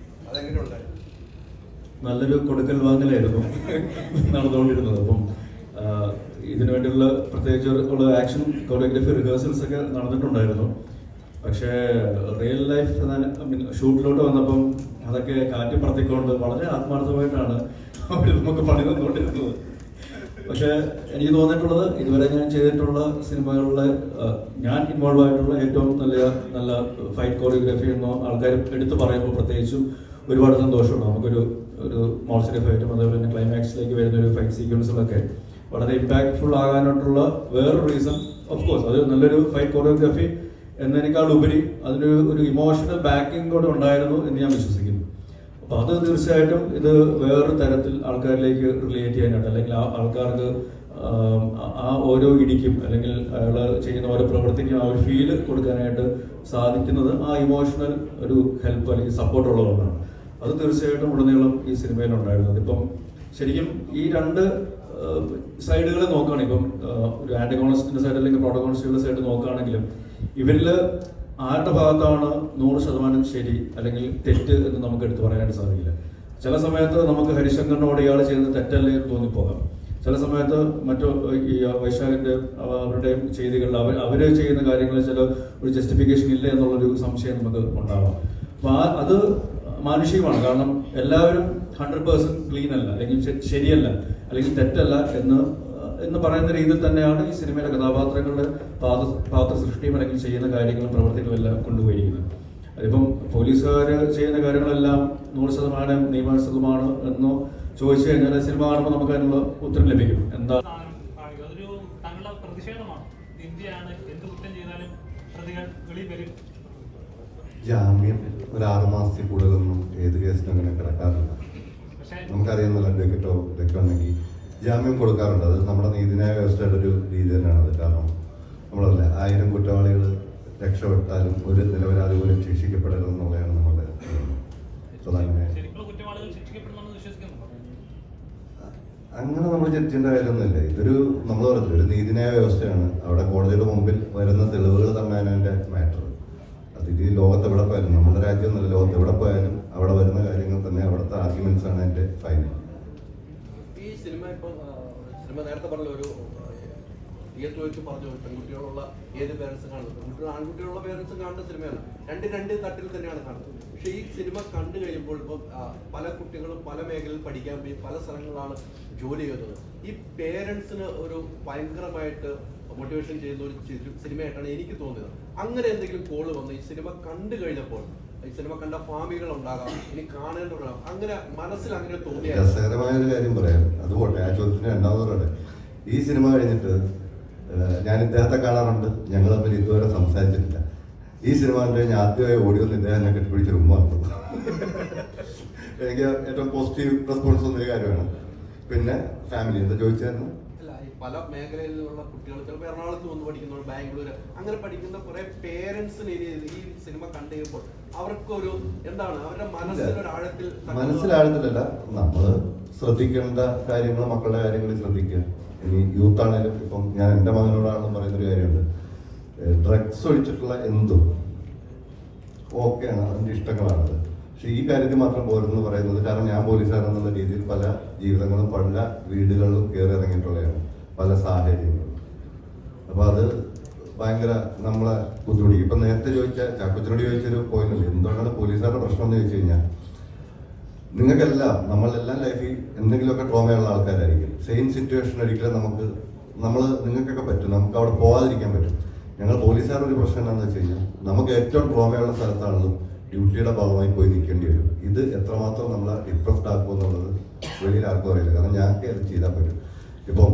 S12: അതെങ്ങനെ ഉണ്ടായിരുന്നു?
S1: നല്ലൊരു കൊടുക്കൽ വാങ്ങലായിരുന്നു നടന്നുകൊണ്ടിരുന്നത്. അപ്പം ഇതിനു വേണ്ടിയുള്ള പ്രത്യേകിച്ച് ഉള്ള ആക്ഷൻ കൊറിയോഗ്രഫി റിഹേഴ്സൽസ് ഒക്കെ നടന്നിട്ടുണ്ടായിരുന്നു. പക്ഷേ റിയൽ ലൈഫ് ഷൂട്ടിലോട്ട് വന്നപ്പം അതൊക്കെ കാറ്റ് പറത്തിക്കൊണ്ട് വളരെ ആത്മാർത്ഥമായിട്ടാണ് അവർ നമുക്ക് പണി തന്നുകൊണ്ടിരുന്നത്. പക്ഷേ എനിക്ക് തോന്നിയിട്ടുള്ളത് ഇതുവരെ ഞാൻ ചെയ്തിട്ടുള്ള സിനിമകളിലെ ഞാൻ ഇൻവോൾവ് ആയിട്ടുള്ള ഏറ്റവും നല്ല ഫൈറ്റ് കൊറിയോഗ്രഫി എന്നോ ആൾക്കാർ എടുത്തു പറയുമ്പോൾ പ്രത്യേകിച്ചും ഒരുപാട് സന്തോഷമുണ്ട്. നമുക്കൊരു മോൾസറി ഫൈറ്റും അതേപോലെ തന്നെ ക്ലൈമാക്സിലേക്ക് വരുന്ന ഒരു ഫൈറ്റ് സീക്വൻസുകളൊക്കെ വളരെ ഇമ്പാക്ട്ഫുൾ ആകാനായിട്ടുള്ള വേറൊരു റീസൺ ഓഫ് കോഴ്സ് അത് നല്ലൊരു ഫൈറ്റ് കൊറിയോഗ്രഫി എന്നതിനേക്കാൾ ഉപരി അതിനൊരു ഇമോഷണൽ ബാക്കിംഗ് കൂടെ ഉണ്ടായിരുന്നു എന്ന് ഞാൻ വിശ്വസിക്കുന്നു. അപ്പോൾ അത് തീർച്ചയായിട്ടും ഇത് വേറൊരു തരത്തിൽ ആൾക്കാരിലേക്ക് റിലേറ്റ് ചെയ്യാനായിട്ട് അല്ലെങ്കിൽ ആൾക്കാർക്ക് ആ ഓരോ ഇടിക്കും അല്ലെങ്കിൽ അയാൾ ചെയ്യുന്ന ഓരോ പ്രവൃത്തിക്കും ആ ഒരു ഫീല് കൊടുക്കാനായിട്ട് സാധിക്കുന്നത് ആ ഇമോഷണൽ ഒരു ഹെൽപ്പ് അല്ലെങ്കിൽ സപ്പോർട്ട് ഉള്ളതുകൊണ്ടാണ്. അത് തീർച്ചയായിട്ടും ഉടനീളം ഈ സിനിമയിലുണ്ടായിരുന്നത്. ഇപ്പം ശരിക്കും ഈ രണ്ട് സൈഡുകൾ നോക്കുകയാണെങ്കിൽ ഇപ്പം ഒരു ആന്റഗോണിസ്റ്റിന്റെ സൈഡ് അല്ലെങ്കിൽ പ്രോട്ടഗോണിസ്റ്റുകളുടെ സൈഡ് നോക്കുകയാണെങ്കിലും ഇവരിൽ ആരുടെ ഭാഗത്താണ് 100% ശരി അല്ലെങ്കിൽ തെറ്റ് എന്ന് നമുക്ക് എടുത്തു പറയാനായിട്ട് സാധിക്കില്ല. ചില സമയത്ത് നമുക്ക് ഹരിശങ്കറിനോട് ഇയാൾ ചെയ്യുന്നത് തെറ്റല്ലേ എന്ന് തോന്നിപ്പോകാം. ചില സമയത്ത് മറ്റു ഈ വൈശാഖിന്റെ അവരുടെയും ചെയ്തികളിൽ അവർ ചെയ്യുന്ന കാര്യങ്ങളിൽ ചില ഒരു ജസ്റ്റിഫിക്കേഷൻ ഇല്ല എന്നുള്ളൊരു സംശയം നമുക്ക് ഉണ്ടാവാം. അപ്പോൾ അത് മാനുഷികമാണ്. കാരണം എല്ലാവരും 100% ക്ലീൻ അല്ല, അല്ലെങ്കിൽ ശരിയല്ല, അല്ലെങ്കിൽ തെറ്റല്ല എന്ന് പറയുന്ന രീതിയിൽ തന്നെയാണ് ഈ സിനിമയിലെ കഥാപാത്രങ്ങളുടെ പാത്ര സൃഷ്ടിയും അല്ലെങ്കിൽ ചെയ്യുന്ന കാര്യങ്ങളും പ്രവർത്തികളും എല്ലാം കൊണ്ടുപോയിരിക്കുന്നത്. അതിപ്പം പോലീസുകാർ ചെയ്യുന്ന കാര്യങ്ങളെല്ലാം 100% നിയമവിരുദ്ധമാണ് എന്ന് ചോദിച്ചു കഴിഞ്ഞാൽ സിനിമ കാണുമ്പോൾ നമുക്ക് അതിനുള്ള ഉത്തരം ലഭിക്കും. എന്താ
S14: അതൊരു തങ്ങളുടെ പ്രതിഷേധമാണ്. ഇന്ത്യയാണ്, എന്ത് കുറ്റം ചെയ്താലും പ്രതികൾ വെളിയിൽ വരും.
S13: ജാമ്യം ഒരു 6 മാസത്തിൽ കൂടുതലൊന്നും ഏത് കേസിനും അങ്ങനെ കിടക്കാറില്ല. നമുക്കറിയാമല്ലോ, അഡ്വക്കേറ്റോ ഇതൊക്കെ ഉണ്ടെങ്കിൽ ജാമ്യം കൊടുക്കാറുണ്ട്. അത് നമ്മുടെ നീതിന്യായ വ്യവസ്ഥയുടെ ഒരു രീതി തന്നെയാണത്. കാരണം നമ്മളല്ല 1000 കുറ്റവാളികൾ രക്ഷപ്പെട്ടാലും ഒരു നിരപരാധി പോലും ശിക്ഷിക്കപ്പെടരുതെന്നുള്ളതാണ് നമ്മുടെ അങ്ങനെ നമ്മൾ ജഡ്ജിന്റെ കാര്യമൊന്നുമില്ല. ഇതൊരു നമ്മൾ പറഞ്ഞില്ല, ഒരു നീതിന്യായ വ്യവസ്ഥയാണ്. അവിടെ കോടതിയുടെ മുമ്പിൽ വരുന്ന തെളിവുകൾ തന്നെയാണ് അതിന്റെ മാറ്റർ. അതിൽ ലോകത്ത് എവിടെ പോയാലും, നമ്മുടെ രാജ്യമൊന്നുമല്ല, ലോകത്ത് എവിടെ പോയാലും അവിടെ വരുന്ന കാര്യങ്ങൾ തന്നെ, അവിടുത്തെ ആർഗ്യുമെന്റ്സ് ആണ് അതിന്റെ ഫൈനൽ.
S12: ഈ സിനിമ ഇപ്പം സിനിമ നേരത്തെ പറഞ്ഞ ഒരു തിയേറ്റർ വെച്ച് പറഞ്ഞു, പെൺകുട്ടികളുള്ള ഏത് പേരൻസും കാണുന്നത്, പെൺകുട്ടികൾ ആൺകുട്ടികളുള്ള പേരൻസും കാണുന്ന സിനിമയാണ്. രണ്ട് തട്ടിൽ തന്നെയാണ് കാണുന്നത്. പക്ഷേ ഈ സിനിമ കണ്ടു കഴിയുമ്പോൾ ഇപ്പം പല കുട്ടികളും പല മേഖലയിൽ പഠിക്കാൻ പോയി പല സ്ഥലങ്ങളിലാണ് ജോലി ചെയ്യുന്നത്. ഈ പേരൻസിന് ഒരു ഭയങ്കരമായിട്ട് മോട്ടിവേഷൻ ചെയ്യുന്ന ഒരു സിനിമയായിട്ടാണ് എനിക്ക് തോന്നിയത്. അങ്ങനെ എന്തെങ്കിലും കോള് വന്ന് ഈ സിനിമ കണ്ടു കഴിഞ്ഞപ്പോൾ, ഈ സിനിമ കണ്ട ഫാമികൾ ഉണ്ടാകാം, ഇനി കാണേണ്ടവരാകാം, അങ്ങനെ മനസ്സിൽ അങ്ങനെ തോന്നിയ
S13: രസകരമായ ഒരു കാര്യം പറയാം. അതുപോട്ടെ, ആ ചോദ്യത്തിന് രണ്ടാമതോടെ ഈ സിനിമ കഴിഞ്ഞിട്ട് ഞാൻ ഇദ്ദേഹത്തെ കാണാറുണ്ട്, ഞങ്ങൾ തമ്മിൽ ഇതുവരെ സംസാരിച്ചിട്ടില്ല. ഈ സിനിമ കണ്ടു കഴിഞ്ഞാൽ ആദ്യമായി ഓടി വന്ന് ഇദ്ദേഹം എന്നെ കെട്ടിപ്പിടിച്ചൊരു ഉമ്മ എനിക്ക് ഏറ്റവും പോസിറ്റീവ് റെസ്പോൺസ് വന്നൊരു കാര്യമാണ്. പിന്നെ ഫാമിലി എന്താ ചോദിച്ചായിരുന്നു?
S12: പല മേഖലയിലുള്ള കുട്ടികൾ ചിലപ്പോൾ എറണാകുളത്ത് വന്ന് പഠിക്കുന്നവർ, ബാംഗ്ലൂര് അങ്ങനെ പഠിക്കുന്ന കുറെ പേരൻസിന് ഈ സിനിമ കണ്ടു കഴിയുമ്പോൾ അവർക്കൊരു എന്താണ് അവരുടെ
S13: മനസ്സിലാഴത്തിലല്ല, നമ്മള് ശ്രദ്ധിക്കേണ്ട കാര്യങ്ങൾ മക്കളുടെ കാര്യങ്ങളിൽ ശ്രദ്ധിക്കുക. ഇനി യൂത്ത് ആണെങ്കിലും ഇപ്പം ഞാൻ എൻ്റെ മകനോടാണെന്ന് പറയുന്നൊരു കാര്യമുണ്ട്, ഡ്രഗ്സ് ഒഴിച്ചിട്ടുള്ള എന്തും ഓക്കെയാണ്, അതിൻ്റെ ഇഷ്ടങ്ങളാണത്. പക്ഷെ ഈ കാര്യത്തിൽ മാത്രം പോരെന്ന് പറയുന്നത്, കാരണം ഞാൻ പോലീസുകാരെന്നുള്ള രീതിയിൽ പല ജീവിതങ്ങളും പല വീടുകളിലും കയറി ഇറങ്ങിയിട്ടുള്ളതാണ്, പല സാഹചര്യങ്ങളും. അപ്പൊ അത് ഭയങ്കര നമ്മളെ ബുദ്ധിമുട്ടിക്കും. ഇപ്പൊ നേരത്തെ ചാക്കോച്ചനോട് ചോദിച്ചൊരു പോയിന്റ് ഉണ്ട്, എന്തുകൊണ്ടാണ് പോലീസുകാരുടെ പ്രശ്നം എന്ന് ചോദിച്ചു കഴിഞ്ഞാൽ, നിങ്ങൾക്കെല്ലാം നമ്മളെല്ലാം ലൈഫിൽ എന്തെങ്കിലുമൊക്കെ ട്രോമയുള്ള ആൾക്കാരായിരിക്കും. സെയിം സിറ്റുവേഷൻ ഒരിക്കലും നിങ്ങൾക്കൊക്കെ പറ്റും, നമുക്ക് അവിടെ പോകാതിരിക്കാൻ പറ്റും. ഞങ്ങൾ പോലീസുകാരുടെ ഒരു പ്രശ്നം എന്താണെന്ന് വെച്ച് കഴിഞ്ഞാൽ, നമുക്ക് ഏറ്റവും ട്രോമയുള്ള സ്ഥലത്താണെങ്കിലും ഡ്യൂട്ടിയുടെ ഭാഗമായി പോയി നിൽക്കേണ്ടി വരും. ഇത് എത്രമാത്രം നമ്മളെ ഡിപ്രസ്ഡ് ആക്കും എന്നുള്ളത് വെളിയിൽ ആർക്കും അറിയില്ല. കാരണം ഞങ്ങൾക്ക് അത് ചെയ്താൽ പറ്റും. ഇപ്പം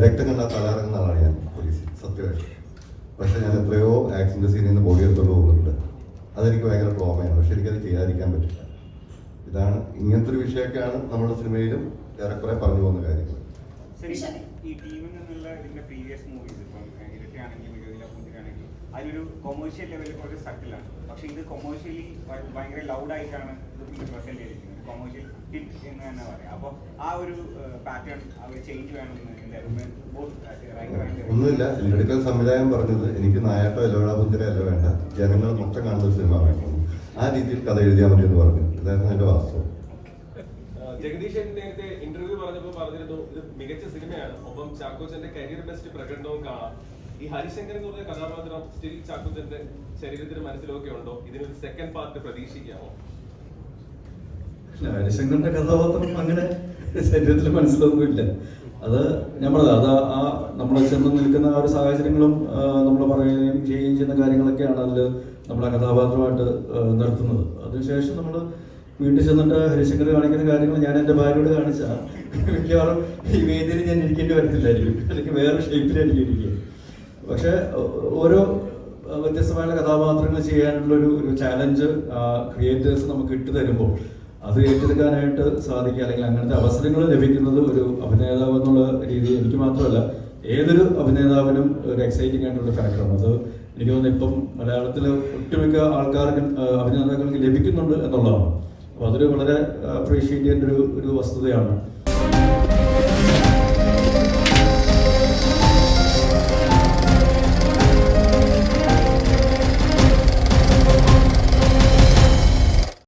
S13: രക്തം കണ്ടാൽ തലയിറങ്ങുന്ന ആളാണ് ഞാൻ പോലീസിൽ, സത്യമായിട്ട്. പക്ഷെ ഞാൻ എത്രയോ ആക്സിഡന്റ് സീനിൽ നിന്ന് ബോഡി എടുത്തോണ്ട് പോകുന്നുണ്ട്. അതെനിക്ക് ഭയങ്കര ട്രോമയാണ്. പക്ഷെ എനിക്കത് ചെയ്യാതിരിക്കാൻ പറ്റില്ല. ഇതാണ് ഇങ്ങനത്തെ ഒരു വിഷയമൊക്കെയാണ് നമ്മുടെ സിനിമയിലും ഏറെക്കുറെ പറഞ്ഞു പോകുന്ന കാര്യങ്ങൾ.
S2: ഈ ടീമിൽ നിന്നുള്ള ഇതിന്റെ പ്രീവിയസ് മൂവീസ്, ഇപ്പം ഇരട്ടയാണെങ്കിൽ പുഞ്ചിരാണെങ്കിൽ അതിലൊരു കൊമേഴ്ഷ്യൽ ലെവലിൽ കുറച്ച് സട്ടിലാണ്. പക്ഷെ ഇത് കൊമേഴ്ഷ്യലി ഭയങ്കര ലൗഡായിട്ടാണ് ഇത് പ്രസന്റ് ചെയ്തിരിക്കുന്നത്. കൊമേഴ്ഷ്യൽ ഹിറ്റ് എന്ന് തന്നെ പറയാം. അപ്പോൾ ആ ഒരു പാറ്റേൺ അവർ ചേഞ്ച് വേണമെന്ന്
S13: ഒന്നുമില്ല. എന്റെ സംവിധായകൻ പറഞ്ഞത്, എനിക്ക് നായാട്ടോ എല്ലോടാ പുഞ്ചിരയല്ല വേണ്ട, ജനങ്ങൾ മൊത്തം കാണുന്ന ഒരു സിനിമ വേണം, ആ രീതിയിൽ കഥ എഴുതിയാൽ മതി എന്ന് പറഞ്ഞു. ഇതായിരുന്നു എന്റെ വാസ്തവം.
S16: ജഗദീഷ് നേരത്തെ ഇന്റർവ്യൂ പറഞ്ഞപ്പോൾ പറഞ്ഞിരുന്നു ഇത് മികച്ച സിനിമയാണ്, ഒപ്പം ചാക്കോച്ചന്റെ കരിയർ ബെസ്റ്റ് പ്രകടനവും കാണാം. ഈ ഹരിശങ്കർ എന്ന് പറഞ്ഞ കഥാപാത്രം സ്റ്റിൽ ചാക്കോച്ചന്റെ ശരീരത്തിന് മനസ്സിലൊക്കെ ഉണ്ടോ? ഇതിനൊരു സെക്കൻഡ് പാർട്ട് പ്രതീക്ഷിക്കാമോ?
S1: ഹരിശങ്കറിന്റെ കഥാപാത്രം അങ്ങനെ ശരീരത്തിൽ മനസ്സിലൊന്നുമില്ല. അത് ഞാൻ പറഞ്ഞത്, അത് ആ നമ്മൾ ചെന്ന് നിൽക്കുന്ന ആ ഒരു സാഹചര്യങ്ങളും നമ്മൾ പറയുകയും ചെയ്യുകയും ചെയ്യുന്ന കാര്യങ്ങളൊക്കെയാണ് അതിൽ നമ്മളെ കഥാപാത്രമായിട്ട് നിർത്തുന്നത്. അതിനുശേഷം നമ്മൾ വീട്ടിൽ ചെന്നിട്ട് ഹരിശങ്കർ കാണിക്കുന്ന കാര്യങ്ങൾ ഞാൻ എൻ്റെ ഭാര്യയോട് കാണിച്ചാൽ മിക്കവാറും ഈ വേദിയിൽ ഞാൻ ഇരിക്കേണ്ടി വരത്തില്ലായിരിക്കും, അല്ലെങ്കിൽ വേറെ ഷേപ്പിലായിരിക്കും ഇരിക്കുക. പക്ഷെ ഓരോ വ്യത്യസ്തമായ കഥാപാത്രങ്ങൾ ചെയ്യാനുള്ളൊരു ചാലഞ്ച് ക്രിയേറ്റേഴ്സ് നമുക്ക് ഇട്ട് തരുമ്പോൾ അത് ഏറ്റെടുക്കാനായിട്ട് സാധിക്കുക, അല്ലെങ്കിൽ അങ്ങനത്തെ അവസരങ്ങൾ ലഭിക്കുന്നത് ഒരു അഭിനേതാവ് എന്നുള്ള രീതിയിൽ എനിക്ക് മാത്രമല്ല ഏതൊരു അഭിനേതാവിനും ഒരു എക്സൈറ്റിംഗ് ആയിട്ടുള്ള ഫാക്ടറാണ്. അത് എനിക്ക് തോന്നുന്നു ഇപ്പം മലയാളത്തിൽ ഒട്ടുമിക്ക ആൾക്കാർക്ക് അഭിനേതാക്കൾക്ക് ലഭിക്കുന്നുണ്ട് എന്നുള്ളതാണ്. അപ്പോൾ അതൊരു വളരെ അപ്രീഷിയേറ്റ് ചെയ്യേണ്ട ഒരു വസ്തുതയാണ്.